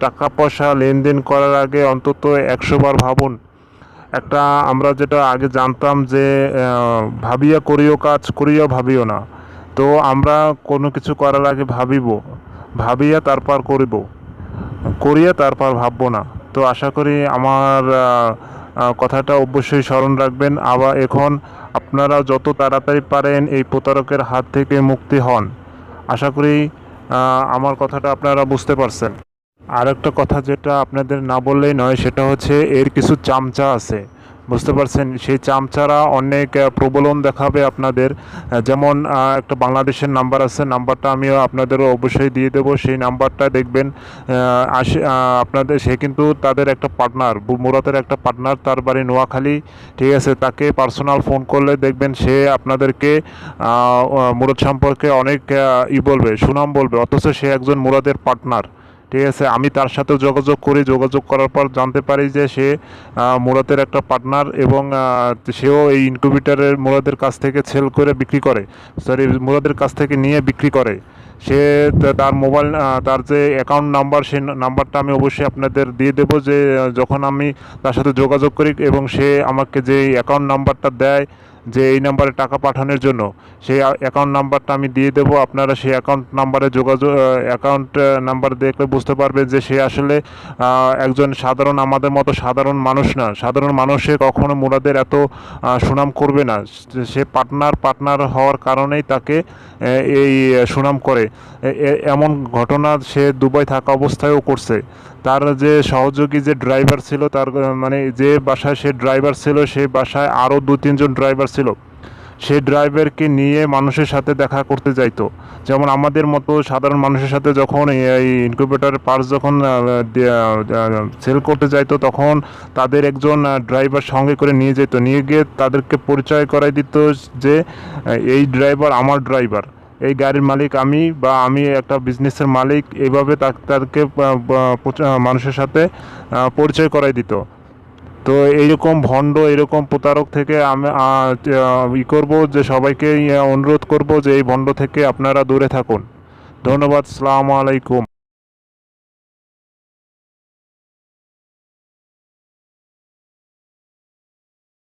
A: টাকা পয়সা লেনদেন করার আগে অন্তত 100 বার ভাবুন। একটা আমরা যেটা আগে জানতাম যে ভাবিয়া করিও কাজ, করিয়া ভাবিও না। তো আমরা কোনো কিছু করার আগে ভাবিয়া তারপর করিয়া তারপর ভাববো না। তো আশা করি আমার কথাটা অবশ্যই স্মরণ রাখবেন। আবার এখন আপনারা যত তাড়াতাড়ি পারেন এই প্রতারকের হাত থেকে মুক্তি হন। আশা করি আমার কথাটা আপনারা বুঝতে পারছেন। আর একটা কথা যেটা আপনাদের না বললেই নয়, সেটা হচ্ছে এর কিছু চামচা আছে, বুঝতে পারছেন? সেই চামচারা অনেক প্রবলন দেখাবে আপনাদের। যেমন একটা বাংলাদেশের নাম্বার আছে, নাম্বারটা আমিও আপনাদেরও অবশ্যই দিয়ে দেবো। সেই নাম্বারটা দেখবেন আপনাদের, সে কিন্তু তাদের একটা পার্টনার, মুরাদের একটা পার্টনার, তার বাড়ি নোয়াখালী, ঠিক আছে? তাকে পার্সোনাল ফোন করলে দেখবেন সে আপনাদেরকে মুরাদ সম্পর্কে অনেক বলবে, সুনাম বলবে, অথচ সে একজন মুরাদের পার্টনার, ঠিক আছে? আমি তার সাথে যোগাযোগ করার পর জানতে পারি যে সে মুরাদের একটা পার্টনার এবং সেও এই ইনকিউবেটরের মুরাদের কাছ থেকে সেল করে বিক্রি করে, মুরাদের কাছ থেকে নিয়ে বিক্রি করে। সে তার মোবাইল, তার যে অ্যাকাউন্ট নাম্বার, সেই নাম্বারটা আমি অবশ্যই আপনাদের দিয়ে দেবো, যে যখন আমি তার সাথে যোগাযোগ করি এবং সে আমাকে যে অ্যাকাউন্ট নাম্বারটা দেয় যে এই নাম্বারে টাকা পাঠানোর জন্য, সেই অ্যাকাউন্ট নাম্বারটা আমি দিয়ে দেবো। আপনারা সেই অ্যাকাউন্ট নাম্বার দেখলে বুঝতে পারবেন যে সে আসলে একজন সাধারণ, আমাদের মতো সাধারণ মানুষ না। সাধারণ মানুষে কখনো মুরাদের এত সুনাম করবে না। সে পার্টনার হওয়ার কারণেই তাকে এই সুনাম করে। এমন ঘটনা সে দুবাই থাকা অবস্থায়ও করছে। তার যে সহযোগী যে ড্রাইভার ছিল, তার মানে যে বাসায় সে ড্রাইভার ছিল, সেই বাসায় আরও 2-3 জন ড্রাইভার ছিল। সেই ড্রাইভারকে নিয়ে মানুষের সাথে দেখা করতে যাইতো। যেমন আমাদের মতো সাধারণ মানুষের সাথে যখন এই ইনকিউবেটরের পার্টস যখন সেল করতে যাইতো, তখন তাদের একজন ড্রাইভার সঙ্গে করে নিয়ে যেত, নিয়ে গিয়ে তাদেরকে পরিচয় করাই দিত যে এই ড্রাইভার আমার ড্রাইভার, এই গাড়ির মালিক আমি, বা আমি একটা বিজনেসের মালিক। এইভাবে তাদেরকে মানুষের সাথে পরিচয় করাই দিত। তো এইরকম ভণ্ড, এরকম প্রতারক থেকে আমি করবো যে সবাইকে অনুরোধ করব যে এই ভণ্ড থেকে আপনারা দূরে থাকুন। ধন্যবাদ। আসসালামু আলাইকুম।